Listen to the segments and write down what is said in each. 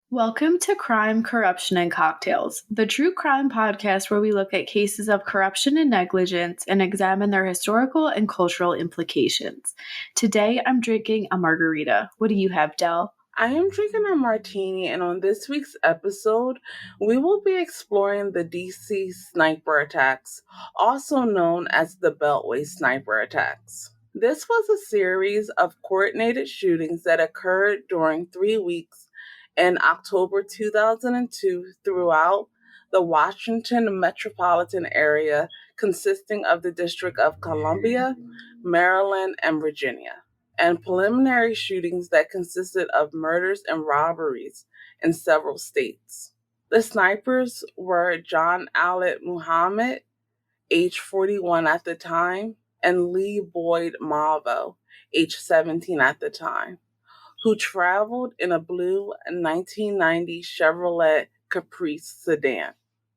Welcome to Crime, Corruption, and Cocktails, the true crime podcast where we look at cases of corruption and negligence and examine their historical and cultural implications. Today, I'm drinking a margarita. What do you have, Del? I am drinking a martini, and on this week's episode, we will be exploring the DC sniper attacks, also known as the Beltway sniper attacks. This was a series of coordinated shootings that occurred during 3 weeks in October 2002 throughout the Washington Metropolitan area, consisting of the District of Columbia, Maryland, and Virginia, and preliminary shootings that consisted of murders and robberies in several states. The snipers were John Allen Mohammed, age 41 at the time, and Lee Boyd Malvo, age 17 at the time, who traveled in a blue 1990 Chevrolet Caprice sedan.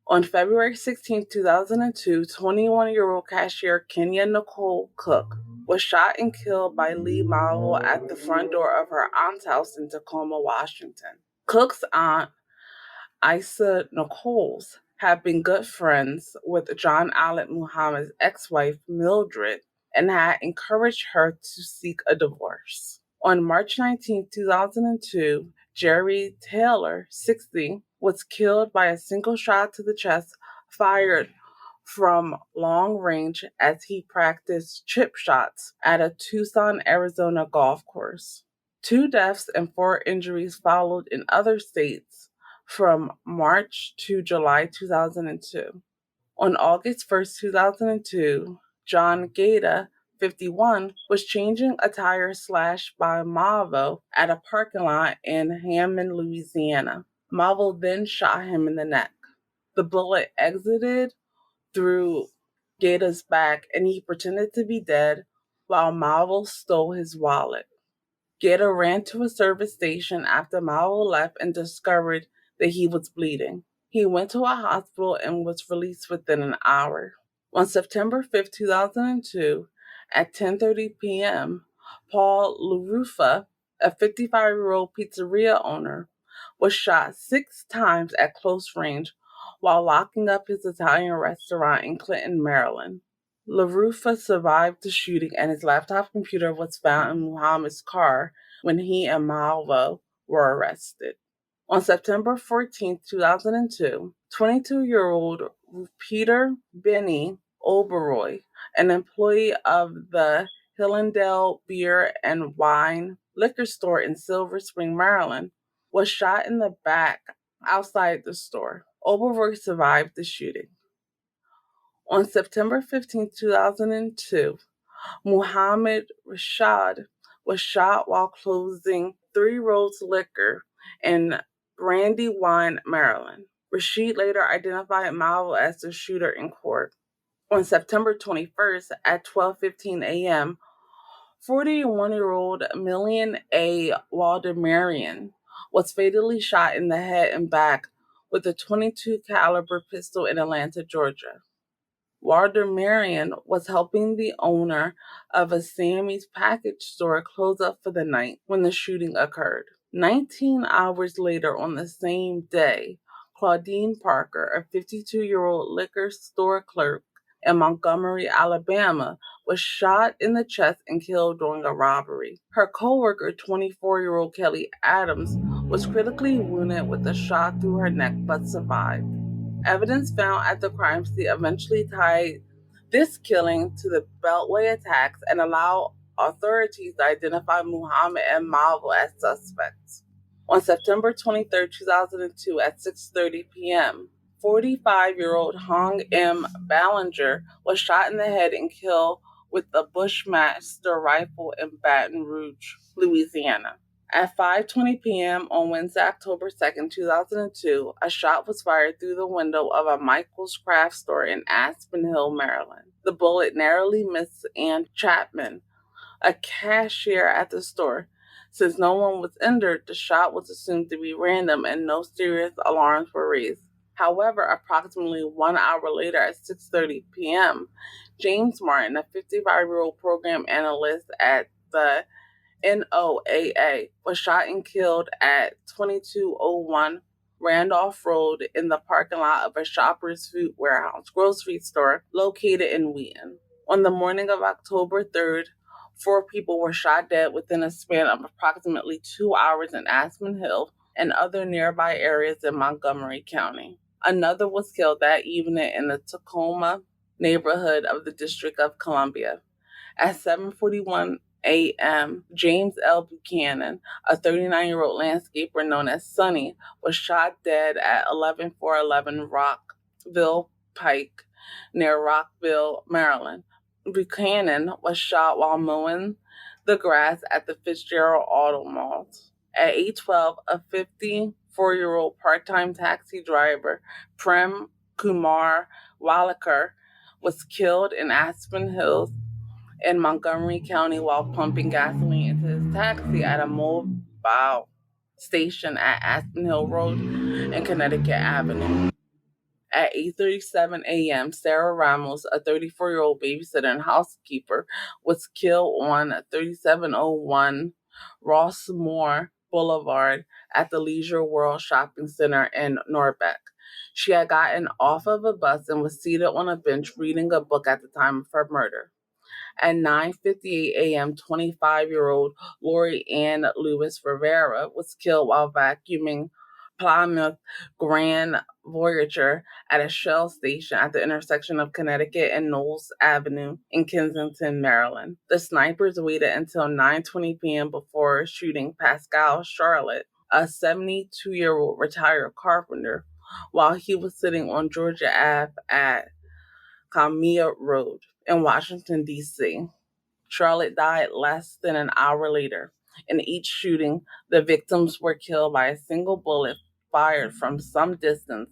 On February 16, 2002, 21-year-old cashier Kenya Nicole Cook was shot and killed by Lee Malvo at the front door of her aunt's house in Tacoma, Washington. Cook's aunt, Isa Nichols, had been good friends with John Allen Muhammad's ex-wife, Mildred, and had encouraged her to seek a divorce. On March 19, 2002, Jerry Taylor, 60, was killed by a single shot to the chest fired from long range as he practiced chip shots at a Tucson, Arizona golf course. 2 deaths and 4 injuries followed in other states from March to July 2002. On August 1st, 2002, John Gaeta, 51, was changing a tire slashed by Malvo at a parking lot in Hammond, Louisiana. Malvo then shot him in the neck. The bullet exited through Gaeta's back and he pretended to be dead while Malvo stole his wallet. Gaeta ran to a service station after Malvo left and discovered that he was bleeding. He went to a hospital and was released within an hour. On September 5, 2002, at 10:30 p.m., Paul LaRuffa, a 55-year-old pizzeria owner, was shot 6 times at close range while locking up his Italian restaurant in Clinton, Maryland. LaRuffa survived the shooting and his laptop computer was found in Muhammad's car when he and Malvo were arrested. On September 14, 2002, 22-year-old Peter Benny Oberoy, an employee of the Hillendale Beer and Wine liquor store in Silver Spring, Maryland, was shot in the back outside the store. Oberoy survived the shooting. On September 15, 2002, Muhammad Rashad was shot while closing Three Roads Liquor in Brandywine, Maryland. Rashid later identified Malvo as the shooter in court. On September 21st at 12:15 a.m., 41-year-old Million A. Waldemarian was fatally shot in the head and back with a .22 caliber pistol in Atlanta, Georgia. Waldemarian was helping the owner of a Sammy's package store close up for the night when the shooting occurred. 19 hours later on the same day, Claudine Parker, a 52-year-old liquor store clerk in Montgomery, Alabama, was shot in the chest and killed during a robbery. Her co-worker, 24-year-old Kelly Adams, was critically wounded with a shot through her neck but survived. Evidence found at the crime scene eventually tied this killing to the Beltway attacks and allowed authorities to identify Muhammad and Malvo as suspects. On September 23, 2002 at 6:30 p.m., 45-year-old Hong M. Ballinger was shot in the head and killed with a Bushmaster rifle in Baton Rouge, Louisiana. At 5:20 p.m. on Wednesday, October 2, 2002, a shot was fired through the window of a Michael's craft store in Aspen Hill, Maryland. The bullet narrowly missed Ann Chapman, a cashier at the store. Since no one was injured, the shot was assumed to be random and no serious alarms were raised. However, approximately 1 hour later at 6:30 p.m., James Martin, a 55-year-old program analyst at the NOAA, was shot and killed at 2201 Randolph Road in the parking lot of a Shoppers Food Warehouse grocery store located in Wheaton. On the morning of October 3rd, 4 people were shot dead within a span of approximately 2 hours in Aspen Hill and other nearby areas in Montgomery County. Another was killed that evening in the Tacoma neighborhood of the District of Columbia. At 7:41 a.m., James L. Buchanan, a 39-year-old landscaper known as Sonny, was shot dead at 11411 Rockville Pike near Rockville, Maryland. Buchanan was shot while mowing the grass at the Fitzgerald Auto Mall. At 8:12, a 54-year-old part-time taxi driver, Prem Kumar Walekar, was killed in Aspen Hills in Montgomery County while pumping gasoline into his taxi at a mobile station at Aspen Hill Road and Connecticut Avenue. At 8:37 a.m., Sarah Ramos, a 34-year-old babysitter and housekeeper, was killed on 3701 Rossmore Boulevard at the Leisure World Shopping Center in Norbeck. She had gotten off of a bus and was seated on a bench reading a book at the time of her murder. At 9:58 a.m., 25-year-old Lori Ann Lewis Rivera was killed while vacuuming Plymouth Grand Voyager at a Shell station at the intersection of Connecticut and Knowles Avenue in Kensington, Maryland. The snipers waited until 9:20 p.m. before shooting Pascal Charlotte, a 72-year-old retired carpenter, while he was sitting on Georgia Ave at Kamia Road in Washington, D.C. Charlotte died less than an hour later. In each shooting, the victims were killed by a single bullet fired from some distance,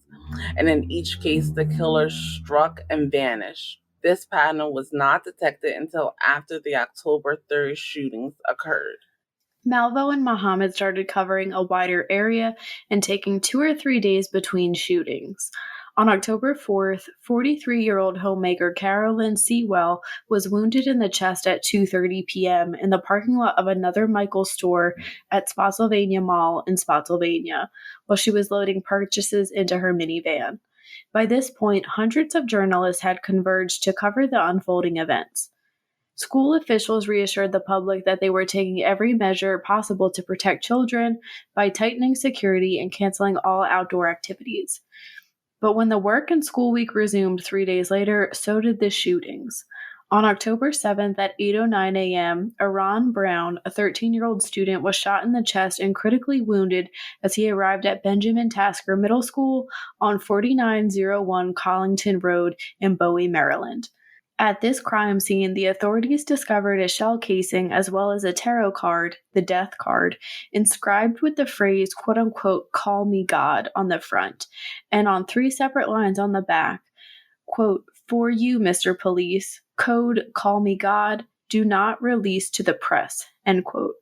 and in each case, the killer struck and vanished. This pattern was not detected until after the October 3rd shootings occurred. Malvo and Mohammed started covering a wider area and taking 2 or 3 days between shootings. On October 4th, 43-year-old homemaker Carolyn Sewell was wounded in the chest at 2:30 p.m. in the parking lot of another Michael's store at Spotsylvania Mall in Spotsylvania, while she was loading purchases into her minivan. By this point, hundreds of journalists had converged to cover the unfolding events. School officials reassured the public that they were taking every measure possible to protect children by tightening security and canceling all outdoor activities. But when the work and school week resumed 3 days later, so did the shootings. On October 7th at 8:09 a.m., Aron Brown, a 13-year-old student, was shot in the chest and critically wounded as he arrived at Benjamin Tasker Middle School on 4901 Collington Road in Bowie, Maryland. At this crime scene, the authorities discovered a shell casing as well as a tarot card, the death card, inscribed with the phrase, quote-unquote, "Call me God" on the front, and on 3 separate lines on the back, quote, "For you, Mr. Police, code Call me God, do not release to the press," end quote.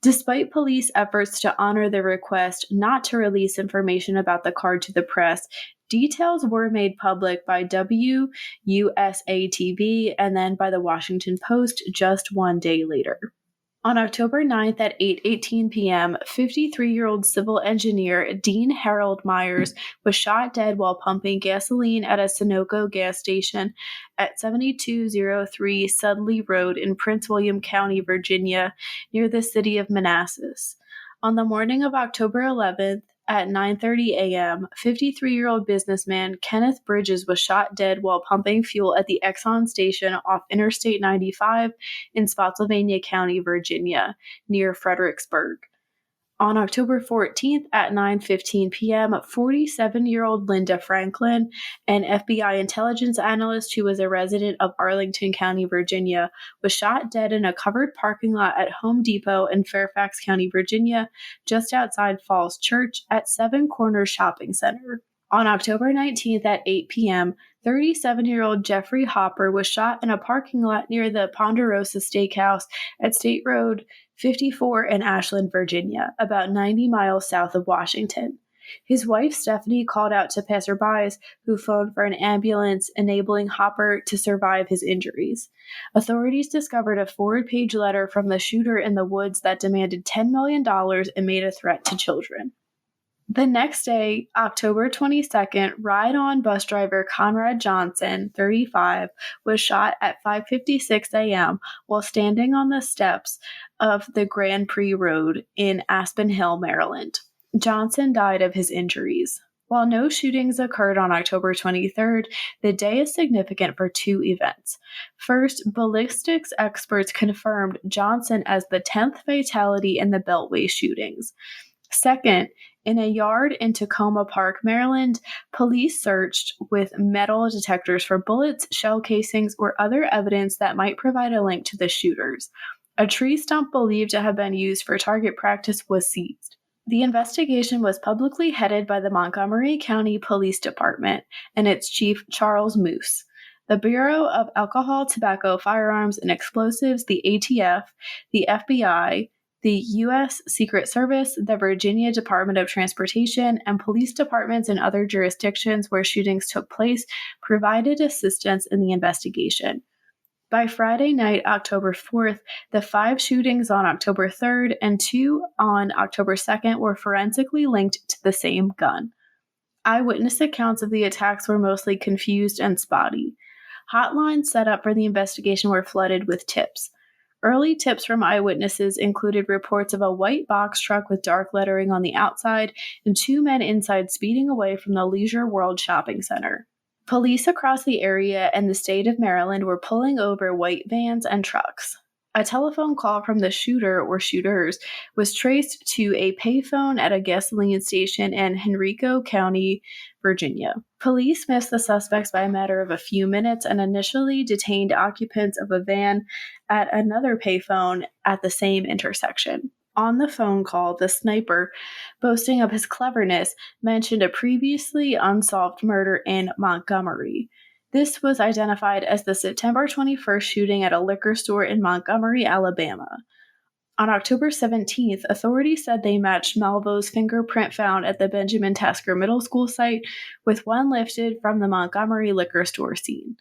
Despite police efforts to honor the request not to release information about the card to the press, details were made public by WUSA-TV and then by the Washington Post just 1 day later. On October 9th at 8:18 p.m., 53-year-old civil engineer Dean Harold Myers was shot dead while pumping gasoline at a Sunoco gas station at 7203 Sudley Road in Prince William County, Virginia, near the city of Manassas. On the morning of October 11th, at 9:30 a.m., 53-year-old businessman Kenneth Bridges was shot dead while pumping fuel at the Exxon station off Interstate 95 in Spotsylvania County, Virginia, near Fredericksburg. On October 14th at 9:15 p.m., 47-year-old Linda Franklin, an FBI intelligence analyst who was a resident of Arlington County, Virginia, was shot dead in a covered parking lot at Home Depot in Fairfax County, Virginia, just outside Falls Church at Seven Corners Shopping Center. On October 19th at 8 p.m., 37-year-old Jeffrey Hopper was shot in a parking lot near the Ponderosa Steakhouse at State Road 54 in Ashland, Virginia, about 90 miles south of Washington. His wife, Stephanie, called out to passerbys who phoned for an ambulance, enabling Hopper to survive his injuries. Authorities discovered a forward-page letter from the shooter in the woods that demanded $10 million and made a threat to children. The next day, October 22nd, ride-on bus driver Conrad Johnson, 35, was shot at 5:56 a.m. while standing on the steps of the Grand Prix Road in Aspen Hill, Maryland. Johnson died of his injuries. While no shootings occurred on October 23rd, the day is significant for two events. First, ballistics experts confirmed Johnson as the 10th fatality in the Beltway shootings. Second, in a yard in Tacoma Park, Maryland, police searched with metal detectors for bullets, shell casings, or other evidence that might provide a link to the shooters. A tree stump believed to have been used for target practice was seized. The investigation was publicly headed by the Montgomery County Police Department and its chief, Charles Moose. The Bureau of Alcohol, Tobacco, Firearms, and Explosives, the ATF, the FBI, the U.S. Secret Service, the Virginia Department of Transportation, and police departments in other jurisdictions where shootings took place provided assistance in the investigation. By Friday night, October 4th, the 5 shootings on October 3rd and 2 on October 2nd were forensically linked to the same gun. Eyewitness accounts of the attacks were mostly confused and spotty. Hotlines set up for the investigation were flooded with tips. Early tips from eyewitnesses included reports of a white box truck with dark lettering on the outside and 2 men inside speeding away from the Leisure World Shopping Center. Police across the area and the state of Maryland were pulling over white vans and trucks. A telephone call from the shooter or shooters was traced to a payphone at a gasoline station in Henrico County, Virginia. Police missed the suspects by a matter of a few minutes and initially detained occupants of a van at another payphone at the same intersection. On the phone call, the sniper, boasting of his cleverness, mentioned a previously unsolved murder in Montgomery. This was identified as the September 21st shooting at a liquor store in Montgomery, Alabama. On October 17th, authorities said they matched Malvo's fingerprint found at the Benjamin Tasker Middle School site with one lifted from the Montgomery liquor store scene.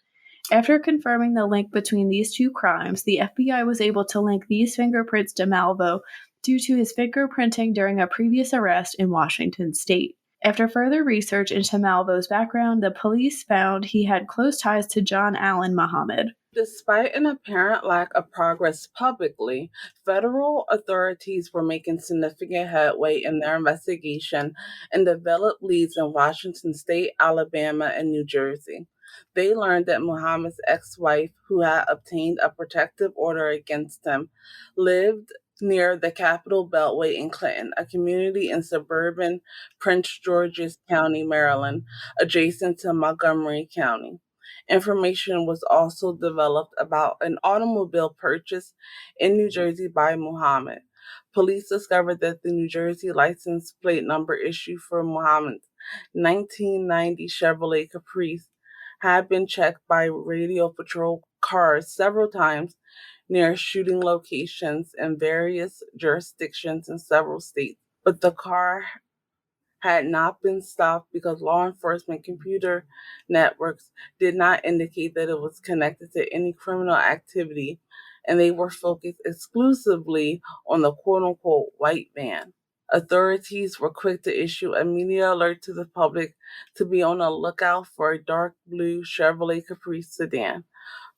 After confirming the link between these two crimes, the FBI was able to link these fingerprints to Malvo due to his fingerprinting during a previous arrest in Washington state. After further research into Malvo's background, the police found he had close ties to John Allen Mohammed. Despite an apparent lack of progress publicly, federal authorities were making significant headway in their investigation and developed leads in Washington state, Alabama, and New Jersey. They learned that Muhammad's ex-wife, who had obtained a protective order against him, lived near the Capitol Beltway in Clinton, a community in suburban Prince George's County, Maryland, adjacent to Montgomery County. Information was also developed about an automobile purchase in New Jersey by Mohammed. Police discovered that the New Jersey license plate number issued for Mohammed's 1990 Chevrolet Caprice had been checked by radio patrol cars several times near shooting locations in various jurisdictions in several states, but the car had not been stopped because law enforcement computer networks did not indicate that it was connected to any criminal activity, and they were focused exclusively on the quote-unquote white van. Authorities were quick to issue a media alert to the public to be on the lookout for a dark blue Chevrolet Caprice sedan.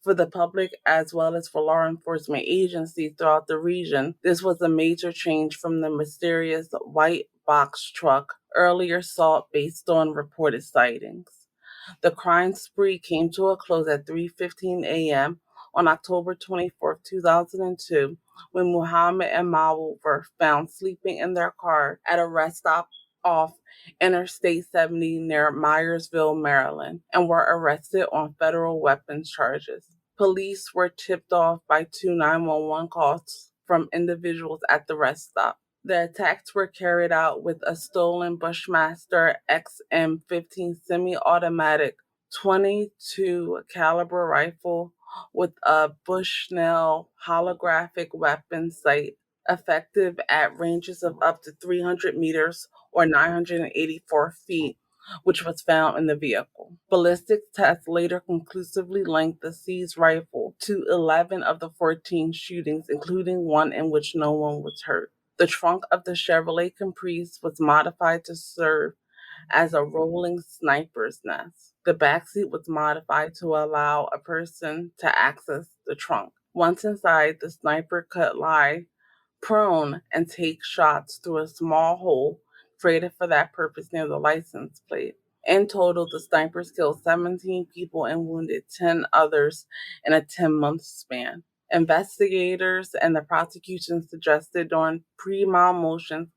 For the public as well as for law enforcement agencies throughout the region, this was a major change from the mysterious white box truck earlier sought based on reported sightings. The crime spree came to a close at 3:15 a.m. on October 24, 2002, when Mohammed and Malvo were found sleeping in their car at a rest stop off Interstate 70 near Myersville, Maryland, and were arrested on federal weapons charges. Police were tipped off by 2 911 calls from individuals at the rest stop. The attacks were carried out with a stolen Bushmaster XM15 semi-automatic 22 caliber rifle with a Bushnell holographic weapon sight effective at ranges of up to 300 meters or 984 feet, which was found in the vehicle. Ballistics tests later conclusively linked the seized rifle to 11 of the 14 shootings, including one in which no one was hurt. The trunk of the Chevrolet Caprice was modified to serve as a rolling sniper's nest. The backseat was modified to allow a person to access the trunk. Once inside, the sniper could lie prone and take shots through a small hole created for that purpose near the license plate. In total, the snipers killed 17 people and wounded 10 others in a 10-month span. Investigators and the prosecution suggested during pre-trial motions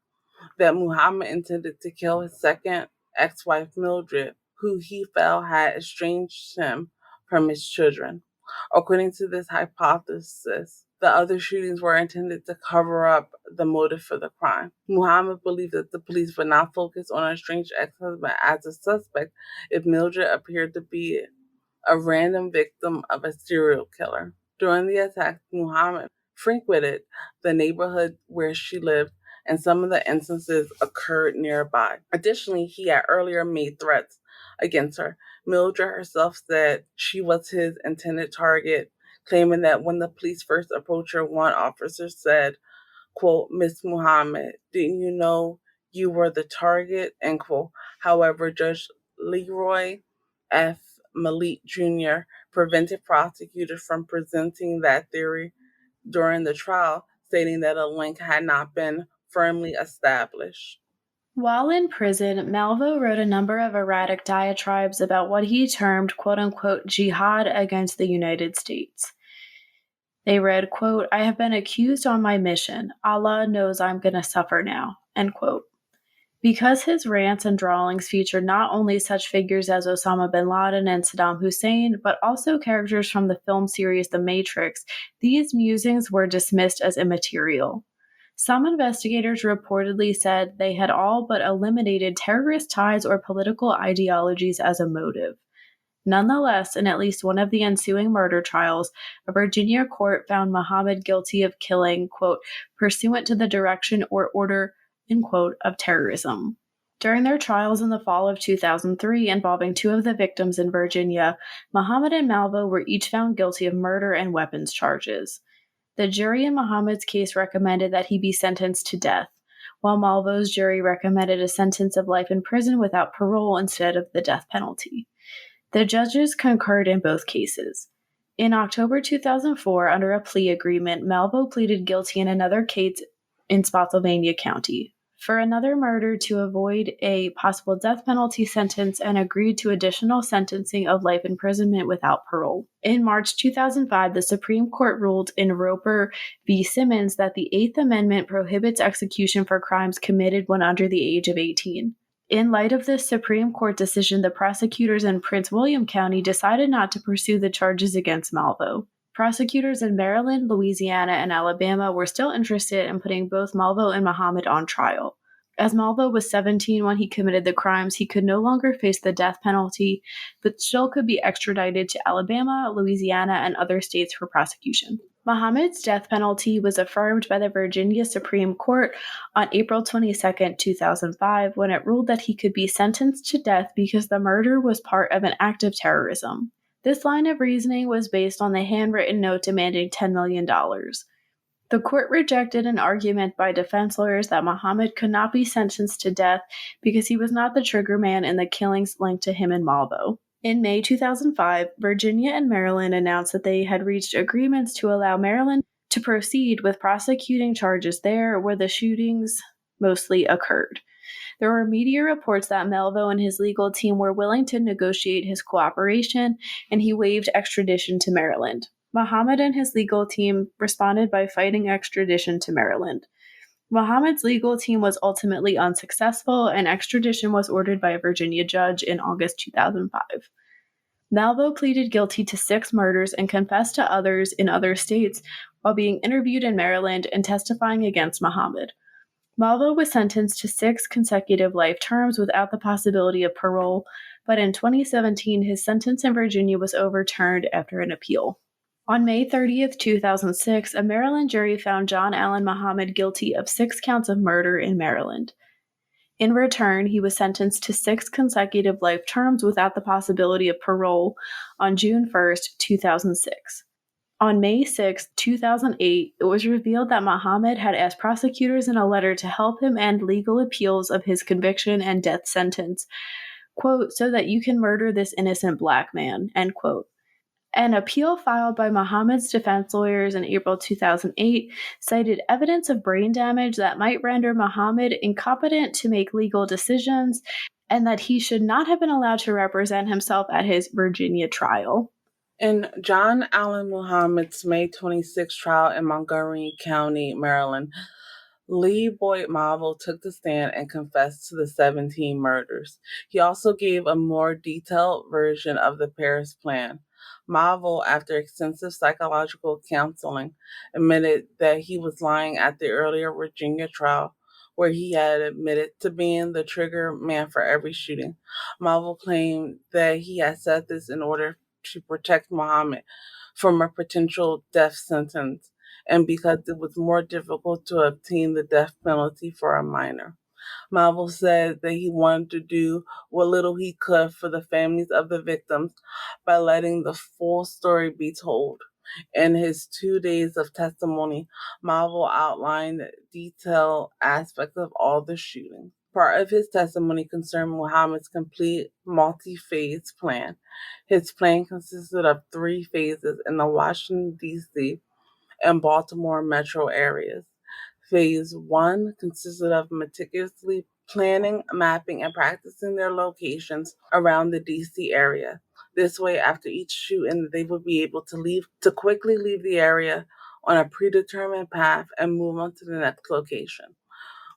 that Muhammad intended to kill his second ex-wife Mildred, who he felt had estranged him from his children. According to this hypothesis, the other shootings were intended to cover up the motive for the crime. Muhammad believed that the police would not focus on a estranged ex-husband as a suspect if Mildred appeared to be a random victim of a serial killer. During the attack, Muhammad frequented the neighborhood where she lived, and some of the instances occurred nearby. Additionally, he had earlier made threats against her. Mildred herself said she was his intended target, claiming that when the police first approached her, one officer said, quote, "Miss Muhammad, didn't you know you were the target?" End quote. However, Judge Leroy F. Malik Jr. prevented prosecutors from presenting that theory during the trial, stating that a link had not been firmly established. While in prison, Malvo wrote a number of erratic diatribes about what he termed quote-unquote jihad against the United States. They read, quote, "I have been accused on my mission. Allah knows I'm going to suffer now," end quote. Because his rants and drawings featured not only such figures as Osama bin Laden and Saddam Hussein, but also characters from the film series The Matrix, these musings were dismissed as immaterial. Some investigators reportedly said they had all but eliminated terrorist ties or political ideologies as a motive. Nonetheless, in at least one of the ensuing murder trials, a Virginia court found Mohammed guilty of killing, quote, "pursuant to the direction or order," end quote, of terrorism. During their trials in the fall of 2003 involving two of the victims in Virginia, Mohammed and Malvo were each found guilty of murder and weapons charges. The jury in Mohammed's case recommended that he be sentenced to death, while Malvo's jury recommended a sentence of life in prison without parole instead of the death penalty. The judges concurred in both cases. In October 2004, under a plea agreement, Malvo pleaded guilty in another case in Spotsylvania County for another murder to avoid a possible death penalty sentence and agreed to additional sentencing of life imprisonment without parole. In March 2005, the Supreme Court ruled in Roper v. Simmons that the Eighth Amendment prohibits execution for crimes committed when under the age of 18. In light of this Supreme Court decision, the prosecutors in Prince William County decided not to pursue the charges against Malvo. Prosecutors in Maryland, Louisiana, and Alabama were still interested in putting both Malvo and Mohammed on trial. As Malvo was 17 when he committed the crimes, he could no longer face the death penalty, but still could be extradited to Alabama, Louisiana, and other states for prosecution. Mohammed's death penalty was affirmed by the Virginia Supreme Court on April 22, 2005, when it ruled that he could be sentenced to death because the murder was part of an act of terrorism. This line of reasoning was based on the handwritten note demanding $10 million. The court rejected an argument by defense lawyers that Mohammed could not be sentenced to death because he was not the triggerman in the killings linked to him and Malvo. In May 2005, Virginia and Maryland announced that they had reached agreements to allow Maryland to proceed with prosecuting charges there where the shootings mostly occurred. There were media reports that Malvo and his legal team were willing to negotiate his cooperation, and he waived extradition to Maryland. Mohammed and his legal team responded by fighting extradition to Maryland. Mohammed's legal team was ultimately unsuccessful, and extradition was ordered by a Virginia judge in August 2005. Malvo pleaded guilty to 6 murders and confessed to others in other states while being interviewed in Maryland and testifying against Mohammed. Malvo was sentenced to 6 consecutive life terms without the possibility of parole, but in 2017 his sentence in Virginia was overturned after an appeal. On May 30, 2006, a Maryland jury found John Allen Mohammed guilty of 6 counts of murder in Maryland. In return, he was sentenced to 6 consecutive life terms without the possibility of parole on June 1st, 2006. On May 6, 2008, it was revealed that Mohammed had asked prosecutors in a letter to help him end legal appeals of his conviction and death sentence, quote, so that you can murder this innocent black man, end quote. An appeal filed by Mohammed's defense lawyers in April 2008 cited evidence of brain damage that might render Mohammed incompetent to make legal decisions and that he should not have been allowed to represent himself at his Virginia trial. In John Allen Muhammad's May 26 trial in Montgomery County, Maryland, Lee Boyd Malvo took the stand and confessed to the 17 murders. He also gave a more detailed version of the Paris plan. Malvo, after extensive psychological counseling, admitted that he was lying at the earlier Virginia trial, where he had admitted to being the trigger man for every shooting. Malvo claimed that he had said this in order to protect Mohammed from a potential death sentence and because it was more difficult to obtain the death penalty for a minor. Malvo said that he wanted to do what little he could for the families of the victims by letting the full story be told. In his 2 days of testimony, Malvo outlined detailed aspects of all the shootings. Part of his testimony concerned Muhammad's complete multi-phase plan. His plan consisted of 3 phases in the Washington DC and Baltimore metro areas. Phase 1 consisted of meticulously planning, mapping, and practicing their locations around the DC area. This way, after each shooting, they would be able to quickly leave the area on a predetermined path and move on to the next location.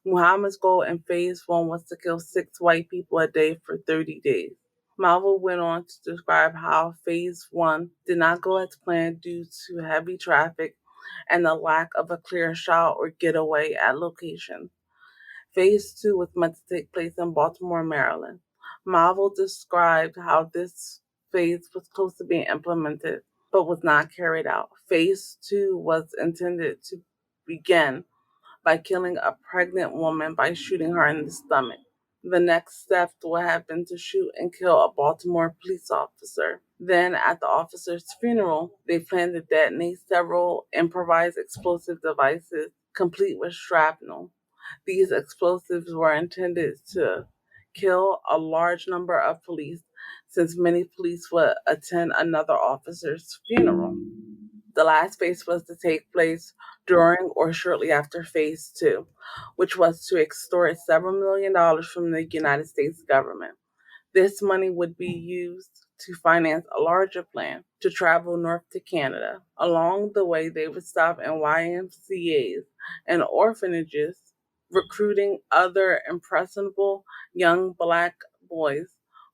Muhammad's goal in phase 1 was to kill 6 white people a day for 30 days. Malvo went on to describe how phase 1 did not go as planned due to heavy traffic and the lack of a clear shot or getaway at locations. Phase 2 was meant to take place in Baltimore, Maryland. Malvo described how this phase was close to being implemented but was not carried out. Phase 2 was intended to begin by killing a pregnant woman by shooting her in the stomach. The next step would have been to shoot and kill a Baltimore police officer. Then, at the officer's funeral, they planned to detonate several improvised explosive devices, complete with shrapnel. These explosives were intended to kill a large number of police, since many police would attend another officer's funeral. The last phase was to take place during or shortly after phase 2, which was to extort several $1 million from the United States government. This money would be used to finance a larger plan to travel north to Canada. Along the way, they would stop in YMCAs and orphanages, recruiting other impressionable young black boys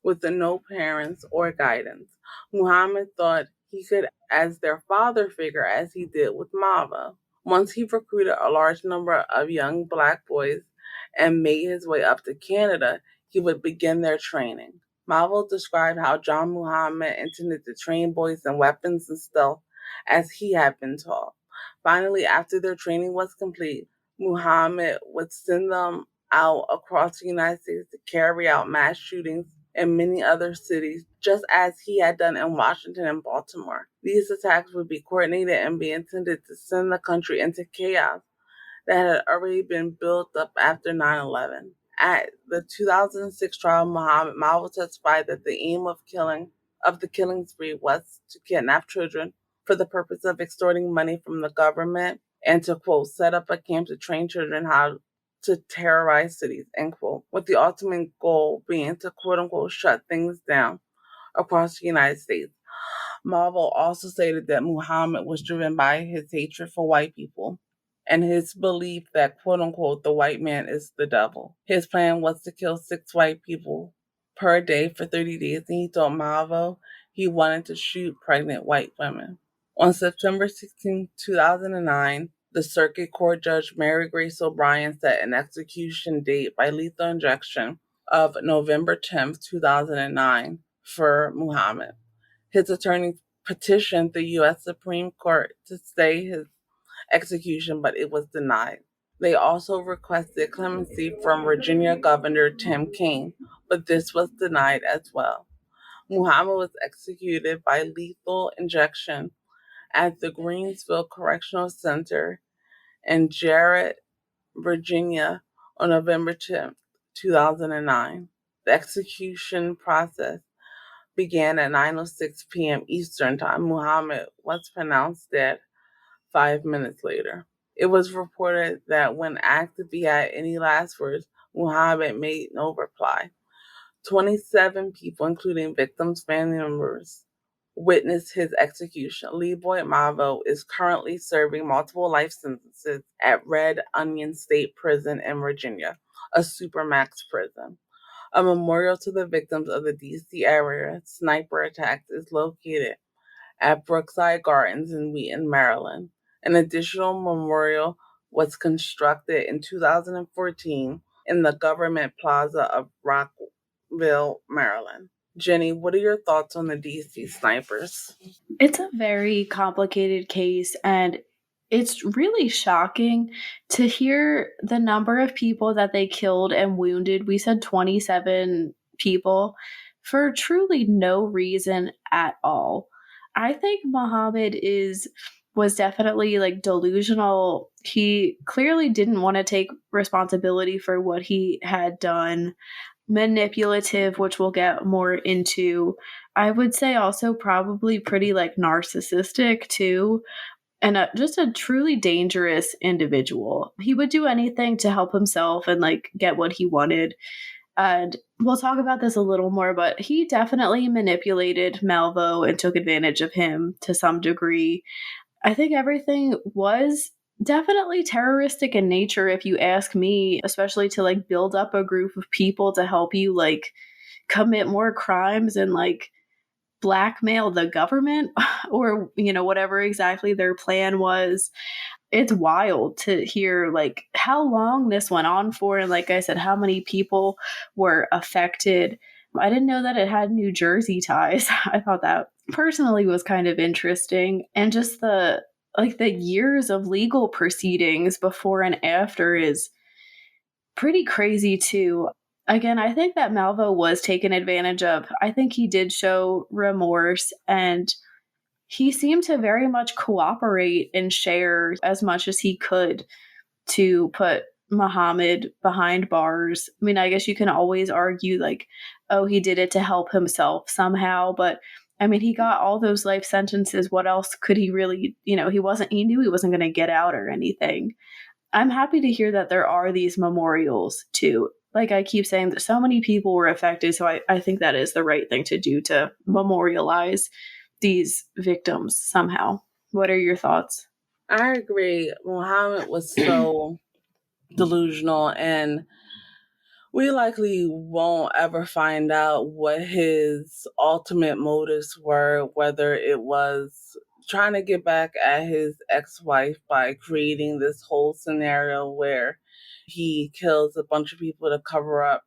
with no parents or guidance. Muhammad thought he could as their father figure as he did with Malvo. Once he recruited a large number of young black boys and made his way up to Canada, he would begin their training. Malvo described how John Muhammad intended to train boys in weapons and stealth as he had been taught. Finally, after their training was complete, Muhammad would send them out across the United States to carry out mass shootings in many other cities, just as he had done in Washington and Baltimore. These attacks would be coordinated and be intended to send the country into chaos that had already been built up after 9/11. At the 2006 trial, Mohammed Malvo testified that the aim of the killing spree was to kidnap children for the purpose of extorting money from the government and to, quote, set up a camp to train children how to terrorize cities, end quote, with the ultimate goal being to, quote unquote, shut things down across the United States. Malvo also stated that Muhammad was driven by his hatred for white people and his belief that, quote unquote, the white man is the devil. His plan was to kill 6 white people per day for 30 days, and he told Malvo he wanted to shoot pregnant white women. On September 16, 2009, the Circuit Court Judge Mary Grace O'Brien set an execution date by lethal injection of November 10th, 2009 for Muhammad. His attorney petitioned the U.S. Supreme Court to stay his execution, but it was denied. They also requested clemency from Virginia Governor Tim Kaine, but this was denied as well. Muhammad was executed by lethal injection at the Greensville Correctional Center in Jarrett, Virginia on November 10th, 2009. The execution process began at 9:06 p.m. Eastern Time. Muhammad was pronounced dead 5 minutes later. It was reported that when asked if he had any last words, Muhammad made no reply. 27 people, including victims' family members, witnessed his execution. Leroy Malvo is currently serving multiple life sentences at Red Onion State Prison in Virginia, a supermax prison. A memorial to the victims of the DC area sniper attacks is located at Brookside Gardens in Wheaton, Maryland. An additional memorial was constructed in 2014 in the Government Plaza of Rockville, Maryland. Jenny, what are your thoughts on the DC snipers? It's a very complicated case, and it's really shocking to hear the number of people that they killed and wounded. We said 27 people for truly no reason at all. I think Muhammad was definitely like delusional. He clearly didn't want to take responsibility for what he had done. Manipulative, which we'll get more into. I would say also probably pretty like narcissistic too, and just a truly dangerous individual. He would do anything to help himself and like get what he wanted. And we'll talk about this a little more, but he definitely manipulated Malvo and took advantage of him to some degree. I think everything was definitely terroristic in nature, if you ask me, especially to like build up a group of people to help you like commit more crimes and like blackmail the government or, whatever exactly their plan was. It's wild to hear like how long this went on for. And like I said, how many people were affected. I didn't know that it had New Jersey ties. I thought that personally was kind of interesting. And just the years of legal proceedings before and after is pretty crazy too. Again, I think that Malvo was taken advantage of. I think he did show remorse, and he seemed to very much cooperate and share as much as he could to put Muhammad behind bars. I mean, I guess you can always argue like, oh, he did it to help himself somehow, but I mean, he got all those life sentences. What else could he really, he knew he wasn't going to get out or anything. I'm happy to hear that there are these memorials too. Like I keep saying that so many people were affected. So I think that is the right thing to do, to memorialize these victims somehow. What are your thoughts? I agree. Muhammad was so delusional, and we likely won't ever find out what his ultimate motives were, whether it was trying to get back at his ex-wife by creating this whole scenario where he kills a bunch of people to cover up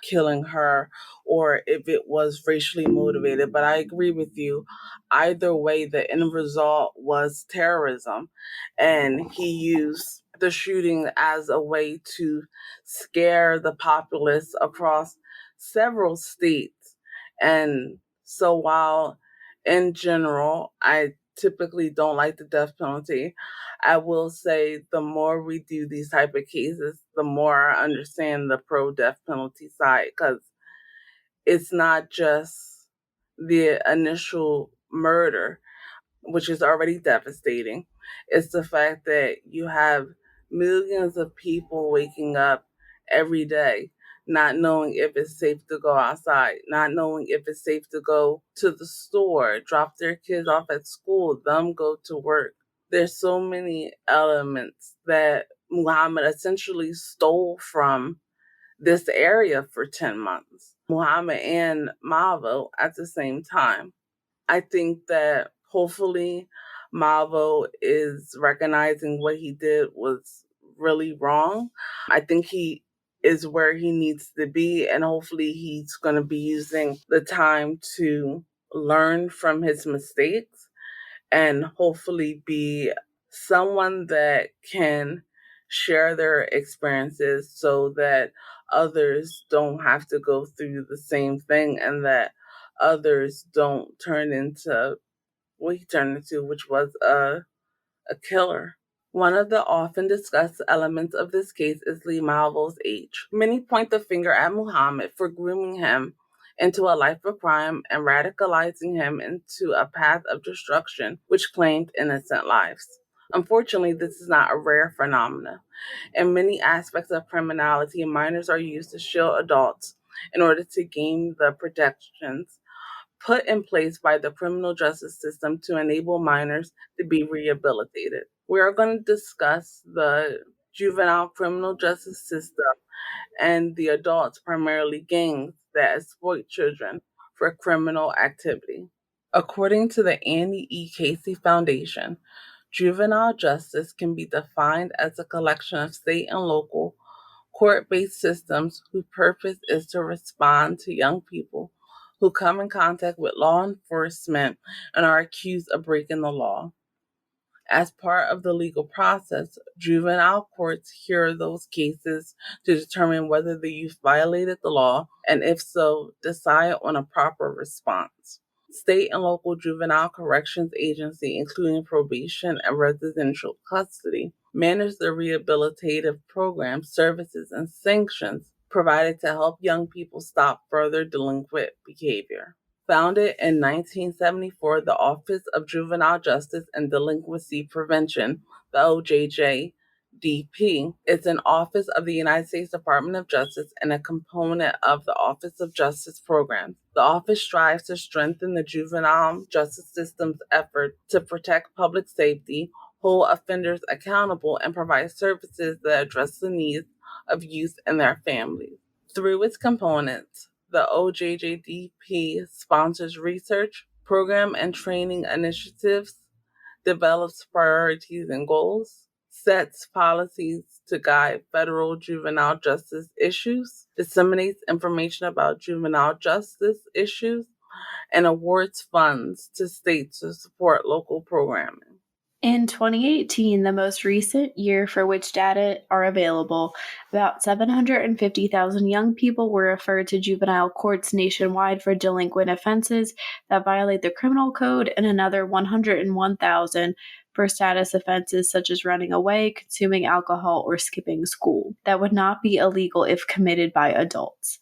killing her, or if it was racially motivated. But I agree with you. Either way, the end result was terrorism. And he used the shooting as a way to scare the populace across several states. And so while in general, I typically don't like the death penalty, I will say the more we do these type of cases, the more I understand the pro-death penalty side, because it's not just the initial murder, which is already devastating. It's the fact that you have millions of people waking up every day not knowing if it's safe to go outside, not knowing if it's safe to go to the store, drop their kids off at school, them go to work. There's so many elements that Muhammad essentially stole from this area for 10 months. Muhammad and Malvo at the same time. I think that hopefully Malvo is recognizing what he did was really wrong. I think he is where he needs to be, and hopefully he's going to be using the time to learn from his mistakes and hopefully be someone that can share their experiences so that others don't have to go through the same thing and that others don't turn into what he turned into, which was a killer. One of the often discussed elements of this case is Lee Malvo's age. Many point the finger at Muhammad for grooming him into a life of crime and radicalizing him into a path of destruction which claimed innocent lives. Unfortunately, this is not a rare phenomenon. In many aspects of criminality, minors are used to shield adults in order to gain the protections put in place by the criminal justice system to enable minors to be rehabilitated. We are going to discuss the juvenile criminal justice system and the adults, primarily gangs, that exploit children for criminal activity. According to the Annie E. Casey Foundation, juvenile justice can be defined as a collection of state and local court-based systems whose purpose is to respond to young people who come in contact with law enforcement and are accused of breaking the law. As part of the legal process, juvenile courts hear those cases to determine whether the youth violated the law and, if so, decide on a proper response. State and local juvenile corrections agency, including probation and residential custody, manage the rehabilitative programs, services, and sanctions provided to help young people stop further delinquent behavior. Founded in 1974, the Office of Juvenile Justice and Delinquency Prevention, the OJJDP, is an office of the United States Department of Justice and a component of the Office of Justice Programs. The office strives to strengthen the juvenile justice system's effort to protect public safety, hold offenders accountable, and provide services that address the needs of youth and their families. Through its components, the OJJDP sponsors research, program and training initiatives, develops priorities and goals, sets policies to guide federal juvenile justice issues, disseminates information about juvenile justice issues, and awards funds to states to support local programming. In 2018, the most recent year for which data are available, about 750,000 young people were referred to juvenile courts nationwide for delinquent offenses that violate the criminal code, and another 101,000 for status offenses such as running away, consuming alcohol, or skipping school that would not be illegal if committed by adults.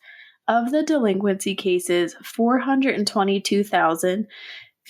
Of the delinquency cases, 422,000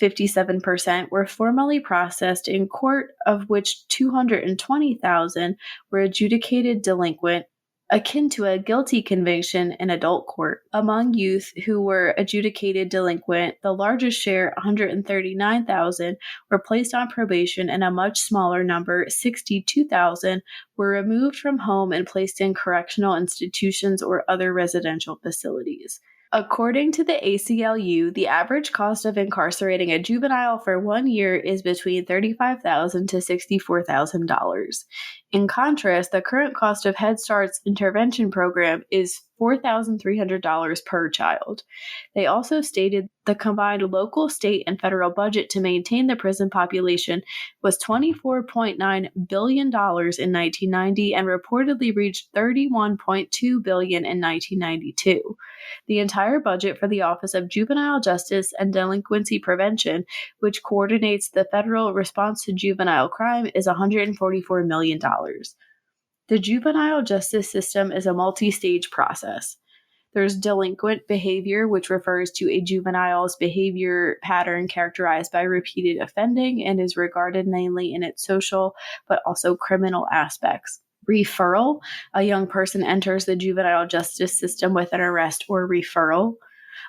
57% were formally processed in court, of which 220,000 were adjudicated delinquent, akin to a guilty conviction in adult court. Among youth who were adjudicated delinquent, the largest share, 139,000, were placed on probation, and a much smaller number, 62,000, were removed from home and placed in correctional institutions or other residential facilities. According to the ACLU, the average cost of incarcerating a juvenile for 1 year is between $35,000 to $64,000. In contrast, the current cost of Head Start's intervention program is $4,300 per child. They also stated the combined local, state, and federal budget to maintain the prison population was $24.9 billion in 1990 and reportedly reached $31.2 billion in 1992. The entire budget for the Office of Juvenile Justice and Delinquency Prevention, which coordinates the federal response to juvenile crime, is $144 million. The juvenile justice system is a multi-stage process. There's delinquent behavior, which refers to a juvenile's behavior pattern characterized by repeated offending and is regarded mainly in its social but also criminal aspects. Referral, a young person enters the juvenile justice system with an arrest or referral.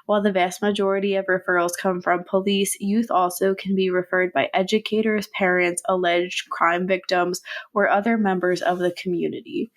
While the vast majority of referrals come from police, youth also can be referred by educators, parents, alleged crime victims, or other members of the community.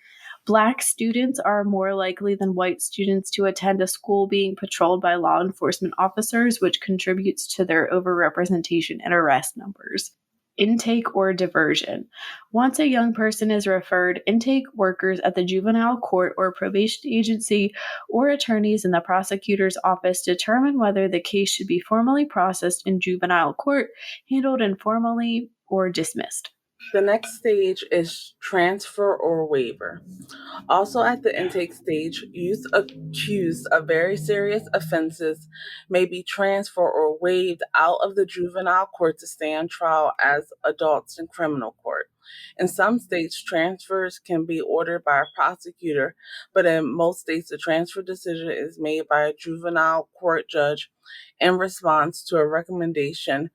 Black students are more likely than white students to attend a school being patrolled by law enforcement officers, which contributes to their overrepresentation in arrest numbers. Intake or diversion. Once a young person is referred, intake workers at the juvenile court or probation agency or attorneys in the prosecutor's office determine whether the case should be formally processed in juvenile court, handled informally, or dismissed. The next stage is transfer or waiver. Also, at the intake stage, youth accused of very serious offenses may be transferred or waived out of the juvenile court to stand trial as adults in criminal court. In some states, transfers can be ordered by a prosecutor, but in most states, the transfer decision is made by a juvenile court judge in response to a recommendation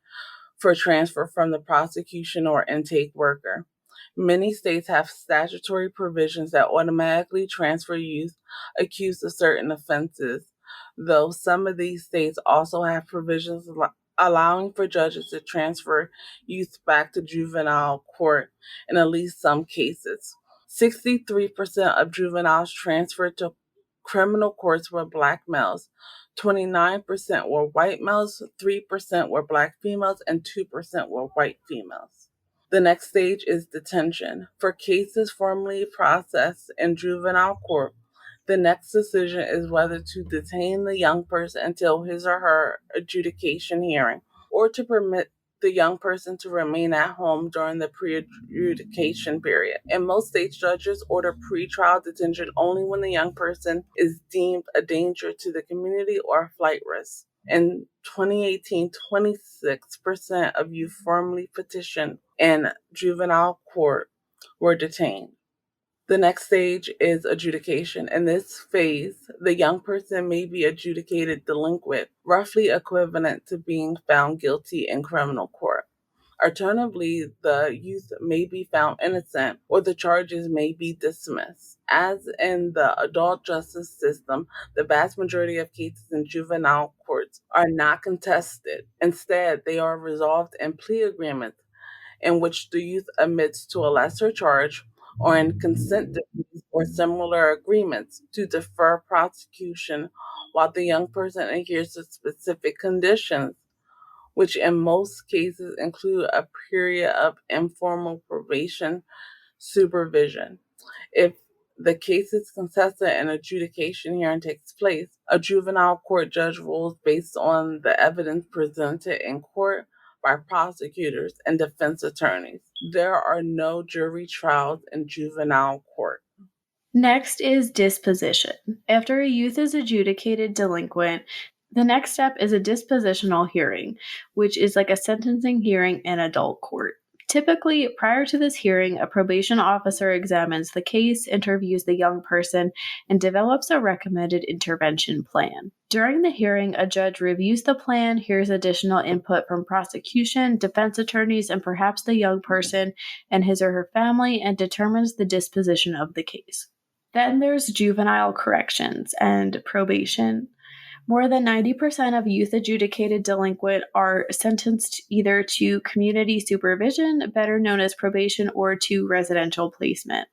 for transfer from the prosecution or intake worker. Many states have statutory provisions that automatically transfer youth accused of certain offenses, though some of these states also have provisions allowing for judges to transfer youth back to juvenile court in at least some cases. 63% of juveniles transferred to criminal courts were black males. 29% were white males, 3% were black females, and 2% were white females. The next stage is detention. For cases formally processed in juvenile court, the next decision is whether to detain the young person until his or her adjudication hearing, or to permit the young person to remain at home during the pre-adjudication period. In most states, judges order pretrial detention only when the young person is deemed a danger to the community or a flight risk. In 2018, 26% of youth formally petitioned in juvenile court were detained. The next stage is adjudication. In this phase, the young person may be adjudicated delinquent, roughly equivalent to being found guilty in criminal court. Alternatively, the youth may be found innocent or the charges may be dismissed. As in the adult justice system, the vast majority of cases in juvenile courts are not contested. Instead, they are resolved in plea agreements in which the youth admits to a lesser charge or in consent decrees or similar agreements to defer prosecution while the young person adheres to specific conditions, which in most cases include a period of informal probation supervision. If the case is contested and adjudication hearing takes place, a juvenile court judge rules based on the evidence presented in court by prosecutors and defense attorneys. There are no jury trials in juvenile court. Next is disposition. After a youth is adjudicated delinquent, the next step is a dispositional hearing, which is like a sentencing hearing in adult court. Typically, prior to this hearing, a probation officer examines the case, interviews the young person, and develops a recommended intervention plan. During the hearing, a judge reviews the plan, hears additional input from prosecution, defense attorneys, and perhaps the young person and his or her family, and determines the disposition of the case. Then there's juvenile corrections and probation. More than 90% of youth adjudicated delinquent are sentenced either to community supervision, better known as probation, or to residential placement.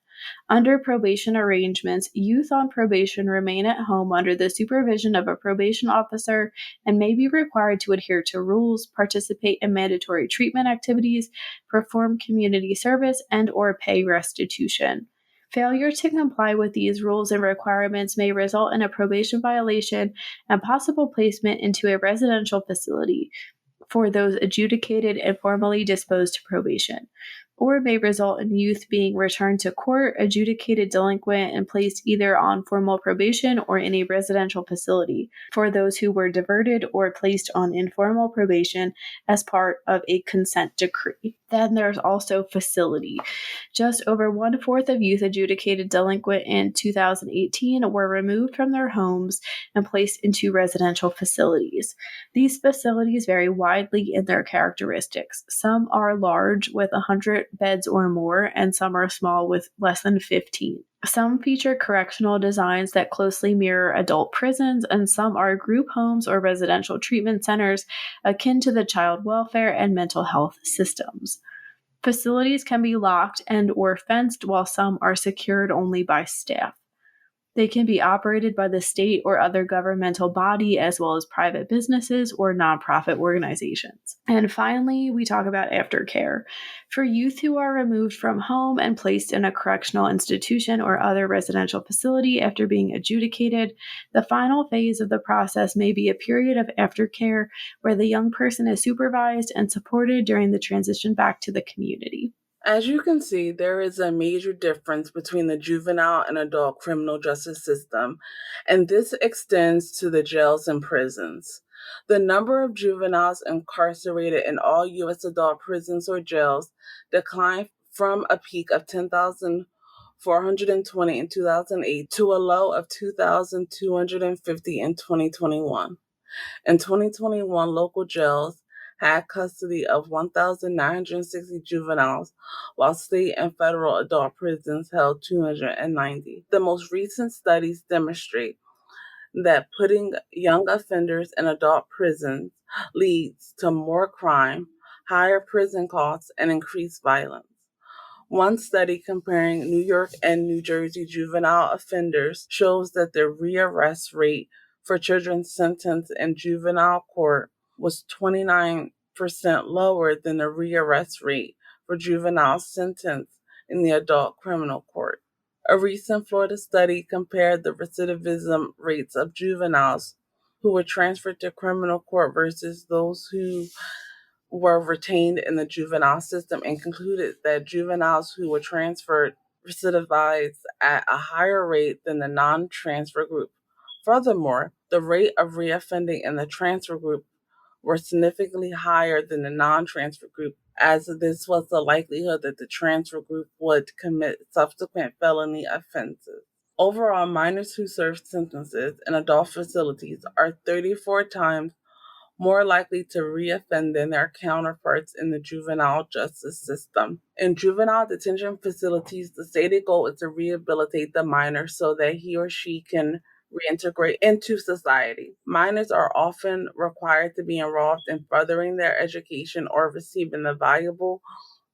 Under probation arrangements, youth on probation remain at home under the supervision of a probation officer and may be required to adhere to rules, participate in mandatory treatment activities, perform community service, and or pay restitution. Failure to comply with these rules and requirements may result in a probation violation and possible placement into a residential facility for those adjudicated and formally disposed to probation, or may result in youth being returned to court, adjudicated delinquent, and placed either on formal probation or in a residential facility for those who were diverted or placed on informal probation as part of a consent decree. Then there's also facility. Just over 1/4 of youth adjudicated delinquent in 2018 were removed from their homes and placed into residential facilities. These facilities vary widely in their characteristics. Some are large with 100 beds or more, and some are small with less than 15. Some feature correctional designs that closely mirror adult prisons, and some are group homes or residential treatment centers akin to the child welfare and mental health systems. Facilities can be locked and or fenced, while some are secured only by staff. They can be operated by the state or other governmental body, as well as private businesses or nonprofit organizations. And finally, we talk about aftercare. For youth who are removed from home and placed in a correctional institution or other residential facility after being adjudicated, the final phase of the process may be a period of aftercare where the young person is supervised and supported during the transition back to the community. As you can see, there is a major difference between the juvenile and adult criminal justice system, and this extends to the jails and prisons. The number of juveniles incarcerated in all U.S. adult prisons or jails declined from a peak of 10,420 in 2008 to a low of 2,250 in 2021. In 2021, local jails had custody of 1,960 juveniles, while state and federal adult prisons held 290. The most recent studies demonstrate that putting young offenders in adult prisons leads to more crime, higher prison costs, and increased violence. One study comparing New York and New Jersey juvenile offenders shows that the rearrest rate for children sentenced in juvenile court was 29% lower than the rearrest rate for juveniles sentenced in the adult criminal court. A recent Florida study compared the recidivism rates of juveniles who were transferred to criminal court versus those who were retained in the juvenile system and concluded that juveniles who were transferred recidivized at a higher rate than the non-transfer group. Furthermore, the rate of reoffending in the transfer group were significantly higher than the non-transfer group, as this was the likelihood that the transfer group would commit subsequent felony offenses. Overall, minors who serve sentences in adult facilities are 34 times more likely to reoffend than their counterparts in the juvenile justice system. In juvenile detention facilities, the stated goal is to rehabilitate the minor so that he or she can reintegrate into society. Minors are often required to be enrolled in furthering their education or receiving the valuable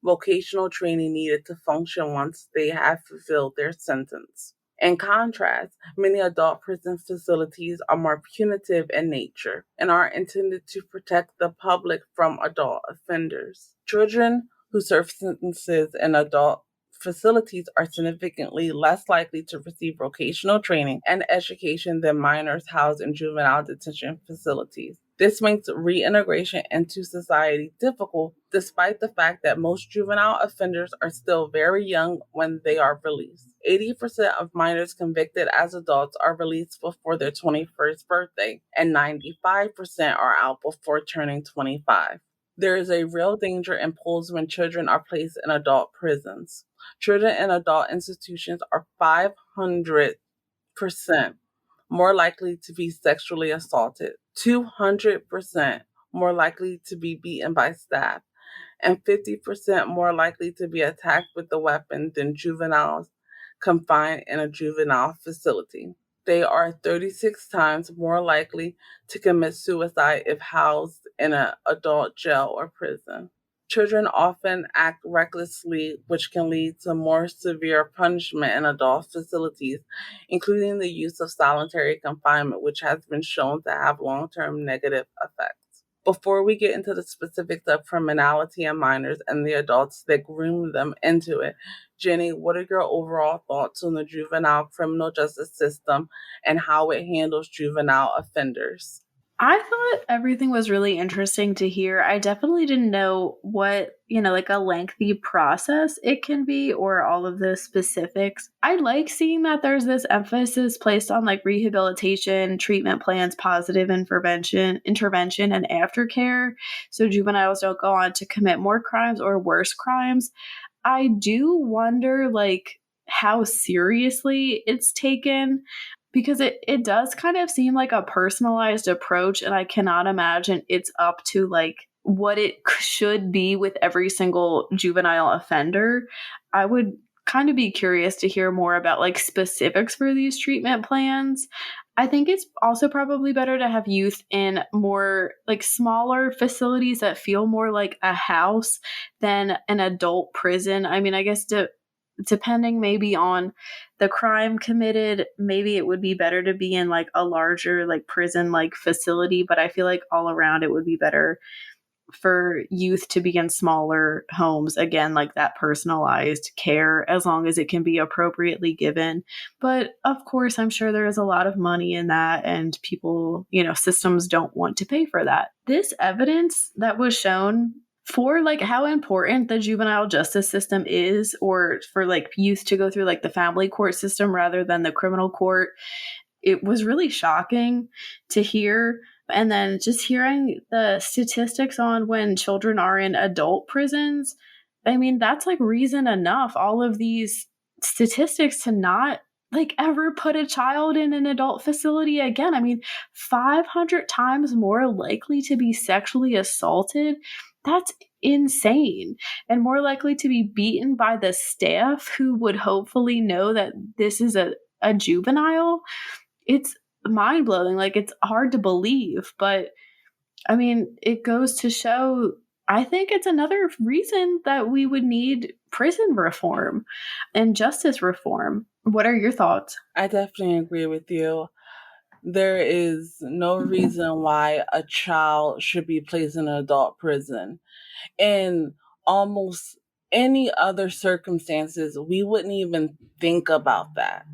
vocational training needed to function once they have fulfilled their sentence. In contrast, many adult prison facilities are more punitive in nature and are intended to protect the public from adult offenders. Children who serve sentences in adult facilities are significantly less likely to receive vocational training and education than minors housed in juvenile detention facilities. This makes reintegration into society difficult, despite the fact that most juvenile offenders are still very young when they are released. 80% of minors convicted as adults are released before their 21st birthday, and 95% are out before turning 25. There is a real danger imposed when children are placed in adult prisons. Children in adult institutions are 500% more likely to be sexually assaulted, 200% more likely to be beaten by staff, and 50% more likely to be attacked with a weapon than juveniles confined in a juvenile facility. They are 36 times more likely to commit suicide if housed in an adult jail or prison. Children often act recklessly, which can lead to more severe punishment in adult facilities, including the use of solitary confinement, which has been shown to have long-term negative effects. Before we get into the specifics of criminality in minors and the adults that groom them into it, Jenny, what are your overall thoughts on the juvenile criminal justice system and how it handles juvenile offenders? I thought everything was really interesting to hear. I definitely didn't know what, like a lengthy process it can be or all of the specifics. I like seeing that there's this emphasis placed on like rehabilitation, treatment plans, positive intervention and aftercare so juveniles don't go on to commit more crimes or worse crimes. I do wonder like how seriously it's taken because it does kind of seem like a personalized approach, and I cannot imagine it's up to like what it should be with every single juvenile offender. I would kind of be curious to hear more about like specifics for these treatment plans. I think it's also probably better to have youth in more like smaller facilities that feel more like a house than an adult prison. I mean, I guess depending maybe on the crime committed, maybe it would be better to be in like a larger like prison like facility, but I feel like all around it would be better for youth to be in smaller homes, again, like that personalized care, as long as it can be appropriately given. But of course, I'm sure there is a lot of money in that, and people, systems don't want to pay for that. This evidence that was shown For like how important the juvenile justice system is, or for like youth to go through like the family court system rather than the criminal court, it was really shocking to hear. And then just hearing the statistics on when children are in adult prisons, I mean, that's like reason enough, all of these statistics, to not like ever put a child in an adult facility again. I mean, 500 times more likely to be sexually assaulted. That's insane. And more likely to be beaten by the staff who would hopefully know that this is a juvenile. It's mind blowing. Like, it's hard to believe, but I mean, it goes to show, I think it's another reason that we would need prison reform and justice reform. What are your thoughts? I definitely agree with you. There is no reason why a child should be placed in an adult prison. In almost any other circumstances, we wouldn't even think about that.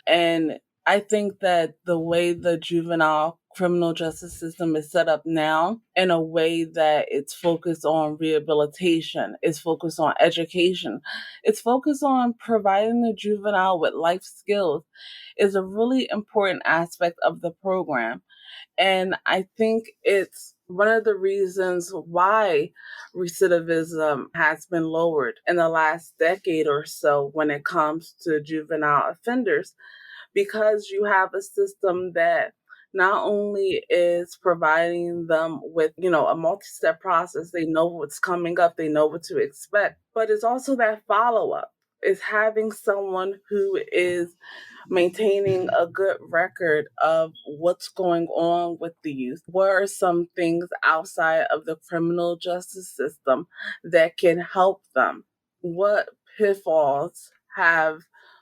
And I think that the way the juvenile criminal justice system is set up now, in a way that it's focused on rehabilitation, it's focused on education, it's focused on providing the juvenile with life skills, is a really important aspect of the program. And I think it's one of the reasons why recidivism has been lowered in the last decade or so when it comes to juvenile offenders, because you have a system that not only is providing them with, a multi-step process, they know what's coming up, they know what to expect, but it's also that follow-up. Is having someone who is maintaining a good record of what's going on with the youth. What are some things outside of the criminal justice system that can help them? What pitfalls have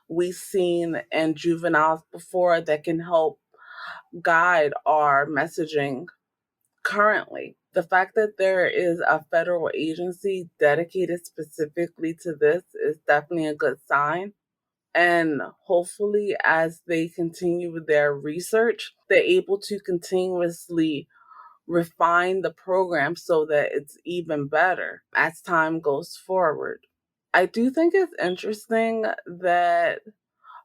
we seen in juveniles before that can help guide our messaging currently? The fact that there is a federal agency dedicated specifically to this is definitely a good sign. And hopefully, as they continue with their research, they're able to continuously refine the program so that it's even better as time goes forward. I do think it's interesting that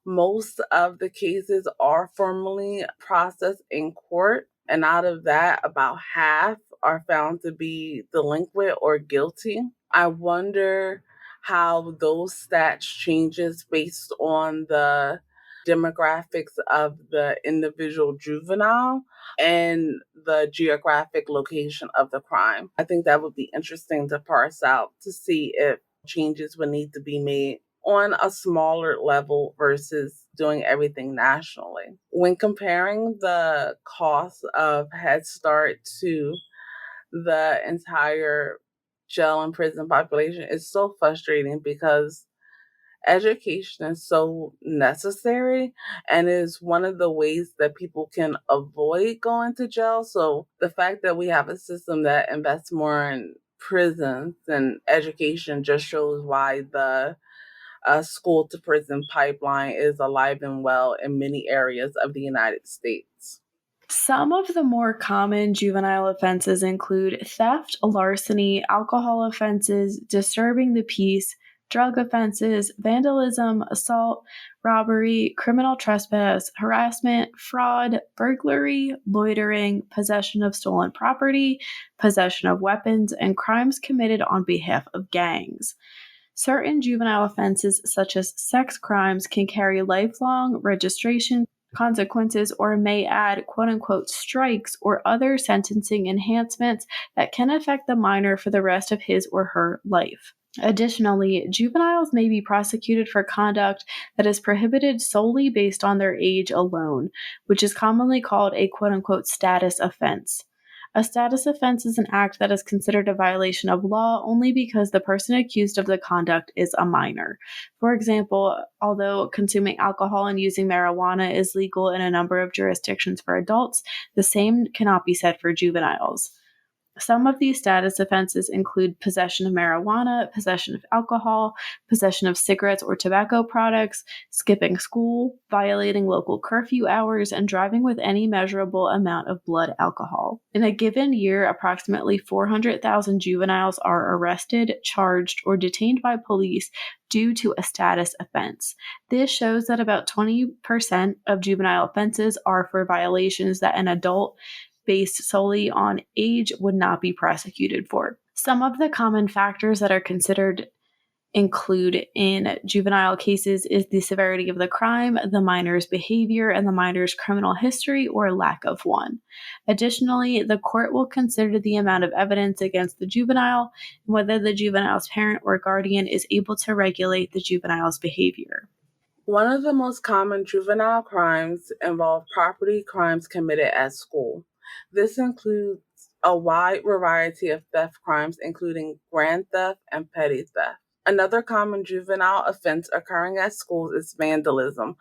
most of the cases are formally processed in court, and out of that, about half are found to be delinquent or guilty. I wonder how those stats changes based on the demographics of the individual juvenile and the geographic location of the crime. I think that would be interesting to parse out to see if changes would need to be made on a smaller level versus doing everything nationally. When comparing the cost of Head Start to the entire jail and prison population, it's so frustrating because education is so necessary and is one of the ways that people can avoid going to jail. So the fact that we have a system that invests more in prisons and education just shows why the school to prison pipeline is alive and well in many areas of the United States. Some of the more common juvenile offenses include theft, larceny, alcohol offenses, disturbing the peace, drug offenses, vandalism, assault, robbery, criminal trespass, harassment, fraud, burglary, loitering, possession of stolen property, possession of weapons, and crimes committed on behalf of gangs. Certain juvenile offenses, such as sex crimes, can carry lifelong registration consequences or may add quote unquote strikes or other sentencing enhancements that can affect the minor for the rest of his or her life. Additionally, juveniles may be prosecuted for conduct that is prohibited solely based on their age alone, which is commonly called a quote unquote status offense. A status offense is an act that is considered a violation of law only because the person accused of the conduct is a minor. For example, although consuming alcohol and using marijuana is legal in a number of jurisdictions for adults, the same cannot be said for juveniles. Some of these status offenses include possession of marijuana, possession of alcohol, possession of cigarettes or tobacco products, skipping school, violating local curfew hours, and driving with any measurable amount of blood alcohol. In a given year, approximately 400,000 juveniles are arrested, charged, or detained by police due to a status offense. This shows that about 20% of juvenile offenses are for violations that an adult based solely on age would not be prosecuted for. Some of the common factors that are considered include in juvenile cases is the severity of the crime, the minor's behavior, and the minor's criminal history or lack of one. Additionally, the court will consider the amount of evidence against the juvenile and whether the juvenile's parent or guardian is able to regulate the juvenile's behavior. One of the most common juvenile crimes involve property crimes committed at school. This includes a wide variety of theft crimes, including grand theft and petty theft. Another common juvenile offense occurring at schools is vandalism.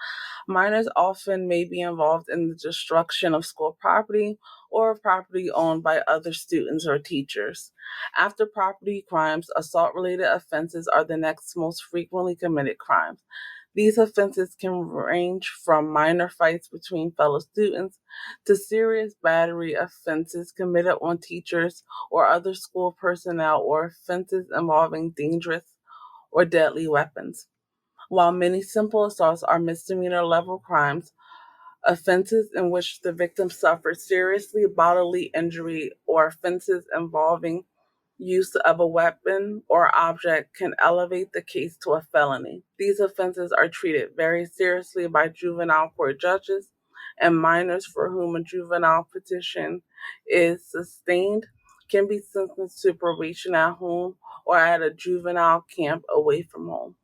Minors often may be involved in the destruction of school property or property owned by other students or teachers. After property crimes, assault-related offenses are the next most frequently committed crimes. These offenses can range from minor fights between fellow students to serious battery offenses committed on teachers or other school personnel, or offenses involving dangerous or deadly weapons. While many simple assaults are misdemeanor level crimes, offenses in which the victim suffered seriously bodily injury or offenses involving use of a weapon or object can elevate the case to a felony. These offenses are treated very seriously by juvenile court judges, and minors for whom a juvenile petition is sustained can be sentenced to probation at home or at a juvenile camp away from home.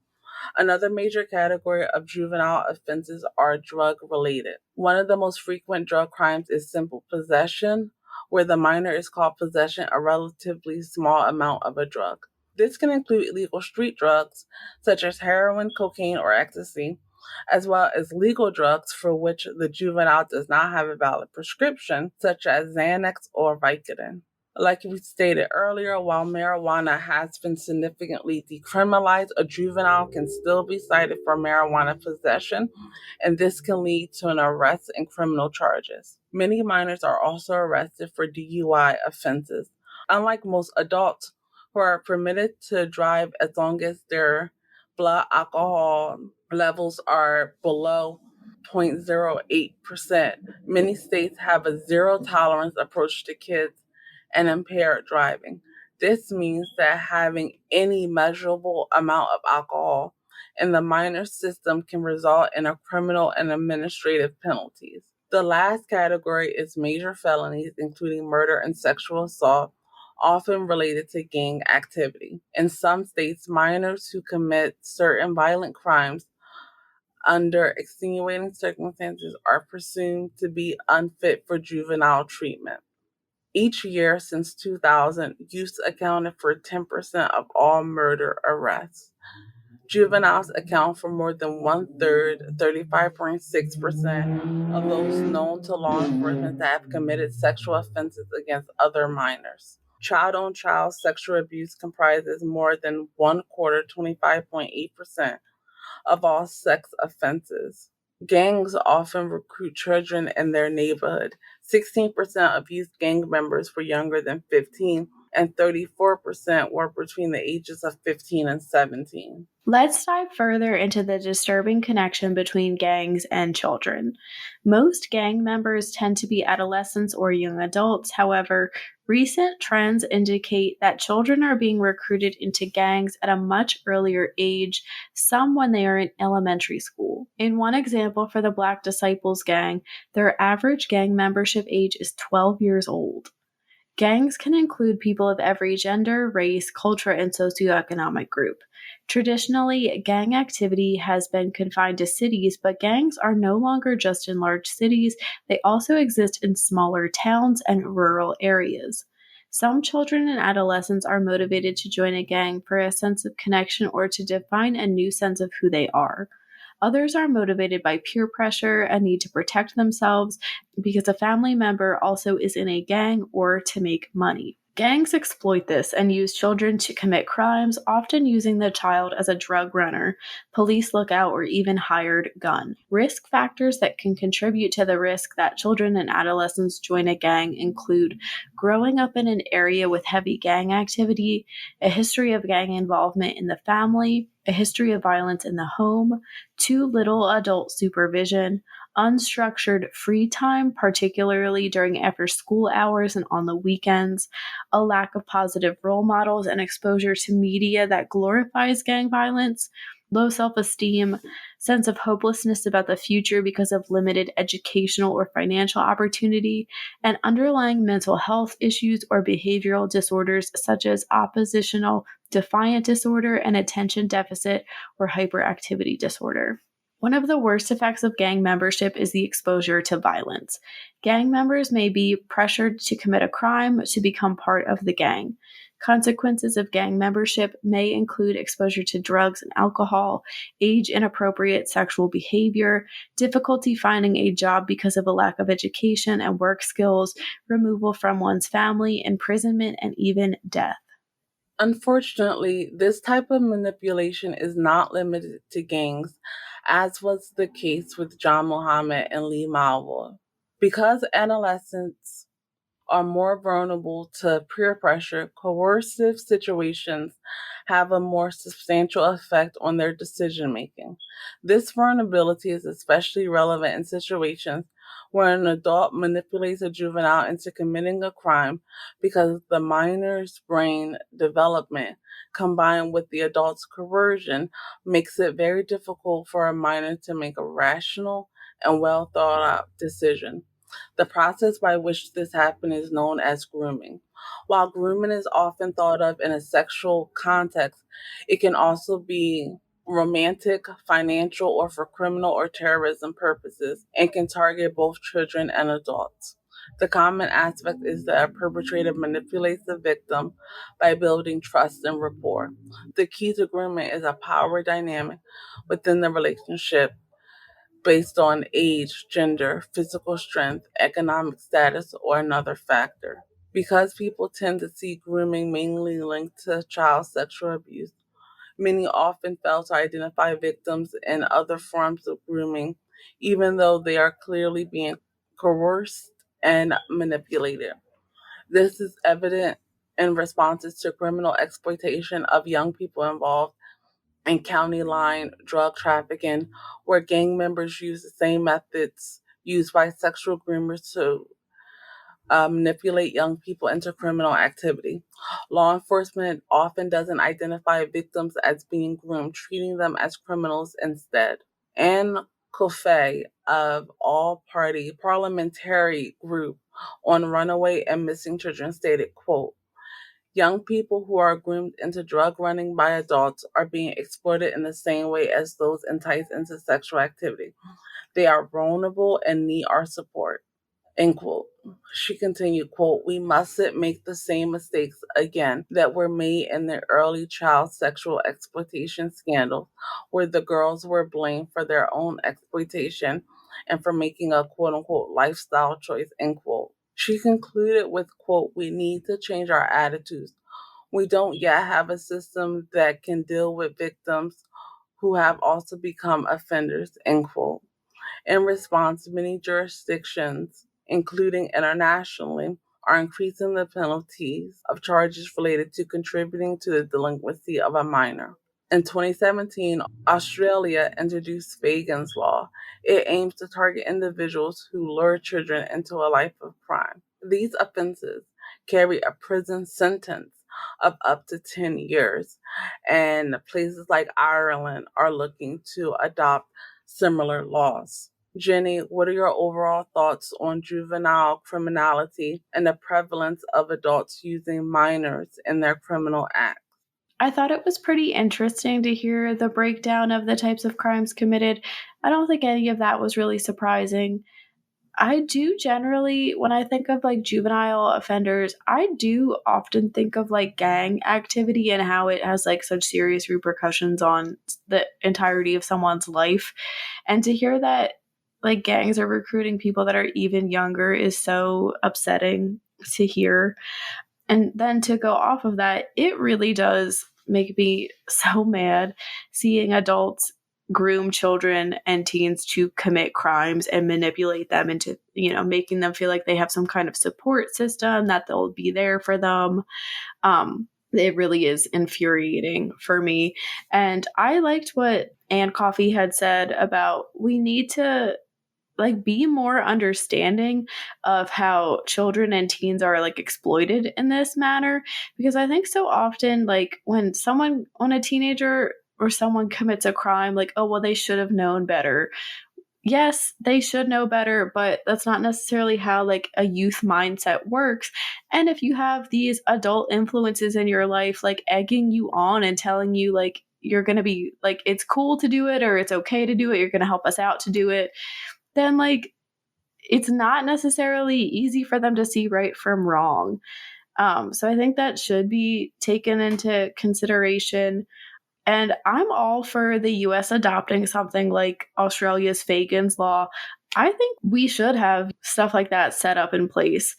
Another major category of juvenile offenses are drug-related. One of the most frequent drug crimes is simple possession, where the minor is called possession a relatively small amount of a drug. This can include illegal street drugs, such as heroin, cocaine, or ecstasy, as well as legal drugs for which the juvenile does not have a valid prescription, such as Xanax or Vicodin. Like we stated earlier, while marijuana has been significantly decriminalized, a juvenile can still be cited for marijuana possession, and this can lead to an arrest and criminal charges. Many minors are also arrested for DUI offenses. Unlike most adults who are permitted to drive as long as their blood alcohol levels are below 0.08%, many states have a zero tolerance approach to kids and impaired driving. This means that having any measurable amount of alcohol in the minor system can result in a criminal and administrative penalties. The last category is major felonies, including murder and sexual assault, often related to gang activity. In some states, minors who commit certain violent crimes under extenuating circumstances are presumed to be unfit for juvenile treatment. Each year since 2000, youth accounted for 10% of all murder arrests. Juveniles account for more than one-third, 35.6%, of those known to law enforcement that have committed sexual offenses against other minors. Child-on-child sexual abuse comprises more than one quarter, 25.8%, of all sex offenses. Gangs often recruit children in their neighborhood. 16% of youth gang members were younger than 15, and 34% were between the ages of 15 and 17. Let's dive further into the disturbing connection between gangs and children. Most gang members tend to be adolescents or young adults. However, recent trends indicate that children are being recruited into gangs at a much earlier age, some when they are in elementary school. In one example, for the Black Disciples Gang, their average gang membership age is 12 years old. Gangs can include people of every gender, race, culture, and socioeconomic group. Traditionally, gang activity has been confined to cities, but gangs are no longer just in large cities, they also exist in smaller towns and rural areas. Some children and adolescents are motivated to join a gang for a sense of connection or to define a new sense of who they are. Others are motivated by peer pressure, a need to protect themselves because a family member also is in a gang, or to make money. Gangs exploit this and use children to commit crimes, often using the child as a drug runner, police lookout, or even hired gun. Risk factors that can contribute to the risk that children and adolescents join a gang include growing up in an area with heavy gang activity, a history of gang involvement in the family, a history of violence in the home, too little adult supervision, unstructured free time, particularly during after school hours and on the weekends, a lack of positive role models and exposure to media that glorifies gang violence, low self esteem, sense of hopelessness about the future because of limited educational or financial opportunity, and underlying mental health issues or behavioral disorders such as oppositional defiant disorder and attention deficit or hyperactivity disorder. One of the worst effects of gang membership is the exposure to violence. Gang members may be pressured to commit a crime to become part of the gang. Consequences of gang membership may include exposure to drugs and alcohol, age-inappropriate sexual behavior, difficulty finding a job because of a lack of education and work skills, removal from one's family, imprisonment, and even death. Unfortunately, this type of manipulation is not limited to gangs, as was the case with John Mohammed and Lee Malvo. Because adolescents are more vulnerable to peer pressure, coercive situations have a more substantial effect on their decision making. This vulnerability is especially relevant in situations where an adult manipulates a juvenile into committing a crime because the minor's brain development combined with the adult's coercion makes it very difficult for a minor to make a rational and well thought out decision. The process by which this happens is known as grooming. While grooming is often thought of in a sexual context, it can also be romantic, financial, or for criminal or terrorism purposes, and can target both children and adults. The common aspect is that a perpetrator manipulates the victim by building trust and rapport. The key to grooming is a power dynamic within the relationship based on age, gender, physical strength, economic status, or another factor. Because people tend to see grooming mainly linked to child sexual abuse, many often fail to identify victims in other forms of grooming, even though they are clearly being coerced and manipulated. This is evident in responses to criminal exploitation of young people involved and county line drug trafficking, where gang members use the same methods used by sexual groomers to manipulate young people into criminal activity. Law enforcement often doesn't identify victims as being groomed, treating them as criminals instead. Ann Coffey of All Party Parliamentary Group on Runaway and Missing Children stated, quote, young people who are groomed into drug running by adults are being exploited in the same way as those enticed into sexual activity. They are vulnerable and need our support. End quote. She continued, quote, we mustn't make the same mistakes again that were made in the early child sexual exploitation scandals, where the girls were blamed for their own exploitation and for making a quote unquote lifestyle choice, end quote. She concluded with, quote, we need to change our attitudes. We don't yet have a system that can deal with victims who have also become offenders, end quote. In response, many jurisdictions, including internationally, are increasing the penalties of charges related to contributing to the delinquency of a minor. In 2017, Australia introduced Fagan's Law. It aims to target individuals who lure children into a life of crime. These offenses carry a prison sentence of up to 10 years, and places like Ireland are looking to adopt similar laws. Jenny, what are your overall thoughts on juvenile criminality and the prevalence of adults using minors in their criminal acts? I thought it was pretty interesting to hear the breakdown of the types of crimes committed. I don't think any of that was really surprising. I do generally, when I think of like juvenile offenders, I do often think of like gang activity and how it has like such serious repercussions on the entirety of someone's life. And to hear that like gangs are recruiting people that are even younger is so upsetting to hear. And then to go off of that, it really does make me so mad seeing adults groom children and teens to commit crimes and manipulate them into, making them feel like they have some kind of support system, that they'll be there for them. It really is infuriating for me. And I liked what Ann Coffey had said about we need to be more understanding of how children and teens are exploited in this manner, because I think so often when a teenager or someone commits a crime, oh well, they should have known better. Yes, they should know better, but that's not necessarily how a youth mindset works. And if you have these adult influences in your life egging you on and telling you you're going to be it's cool to do it or it's okay to do it, you're going to help us out to do it, then it's not necessarily easy for them to see right from wrong. So I think that should be taken into consideration. And I'm all for the US adopting something like Australia's Fagan's Law. I think we should have stuff like that set up in place,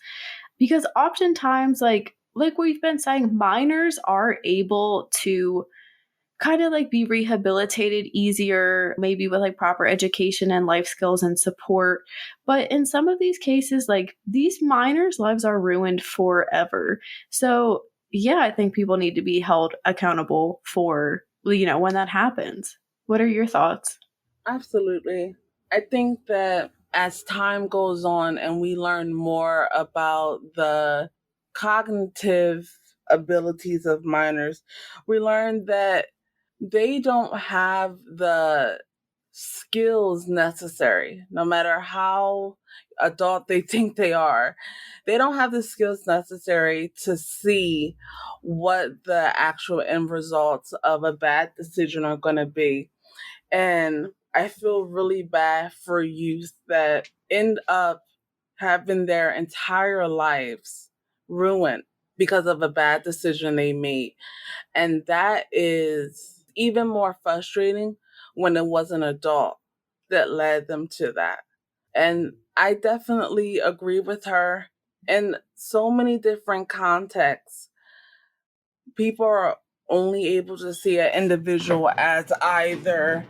because oftentimes, like we've been saying, minors are able to kind of be rehabilitated easier, maybe with proper education and life skills and support. But in some of these cases, these minors' lives are ruined forever. So yeah, I think people need to be held accountable for, when that happens. What are your thoughts? Absolutely. I think that as time goes on and we learn more about the cognitive abilities of minors, we learn that they don't have the skills necessary, no matter how adult they think they are. They don't have the skills necessary to see what the actual end results of a bad decision are going to be. And I feel really bad for youth that end up having their entire lives ruined because of a bad decision they made. And that is even more frustrating when it was an adult that led them to that. And I definitely agree with her in so many different contexts. People are only able to see an individual as either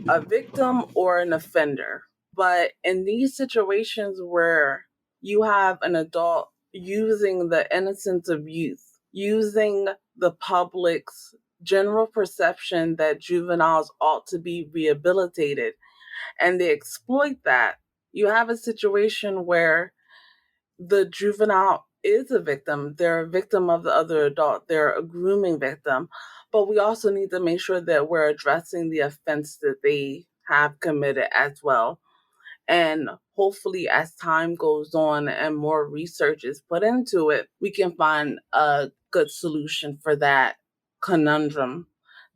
a victim or an offender. But in these situations where you have an adult using the innocence of youth, using the public's general perception that juveniles ought to be rehabilitated, and they exploit that, you have a situation where the juvenile is a victim. They're a victim of the other adult. They're a grooming victim. But we also need to make sure that we're addressing the offense that they have committed as well. And hopefully, as time goes on and more research is put into it, we can find a good solution for that conundrum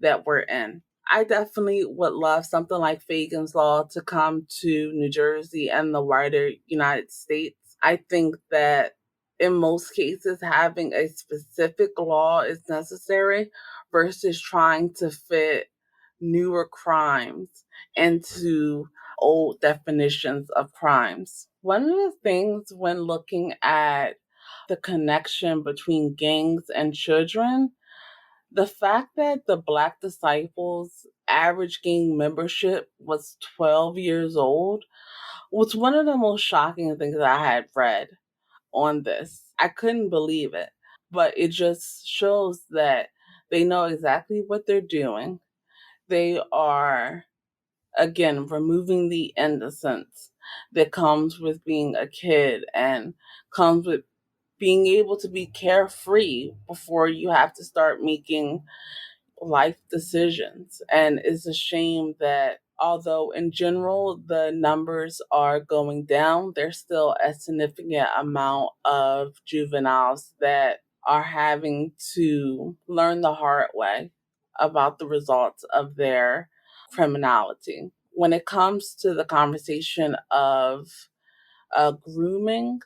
that we're in. I definitely would love something like Fagan's Law to come to New Jersey and the wider United States. I think that in most cases, having a specific law is necessary versus trying to fit newer crimes into old definitions of crimes. One of the things when looking at the connection between gangs and children, the fact that the Black Disciples' average gang membership was 12 years old was one of the most shocking things that I had read on this. I couldn't believe it, but it just shows that they know exactly what they're doing. They are, again, removing the innocence that comes with being a kid and comes with being able to be carefree before you have to start making life decisions. And it's a shame that although in general the numbers are going down, there's still a significant amount of juveniles that are having to learn the hard way about the results of their criminality. When it comes to the conversation of grooming,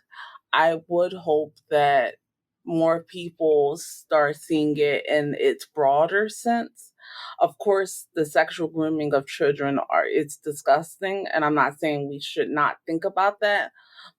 I would hope that more people start seeing it in its broader sense. Of course, the sexual grooming of children it's disgusting, and I'm not saying we should not think about that,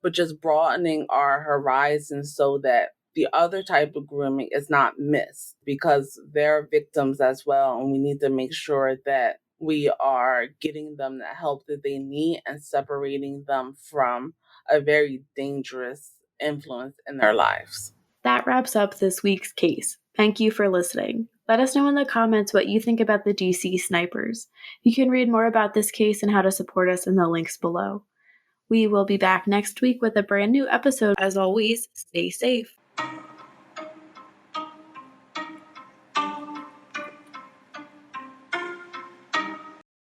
but just broadening our horizons so that the other type of grooming is not missed because they're victims as well. And we need to make sure that we are getting them the help that they need and separating them from a very dangerous influence in their lives. That wraps up this week's case. Thank you for listening. Let us know in the comments what you think about the DC snipers. You can read more about this case and how to support us in the links below. We will be back next week with a brand new episode. As always, stay safe.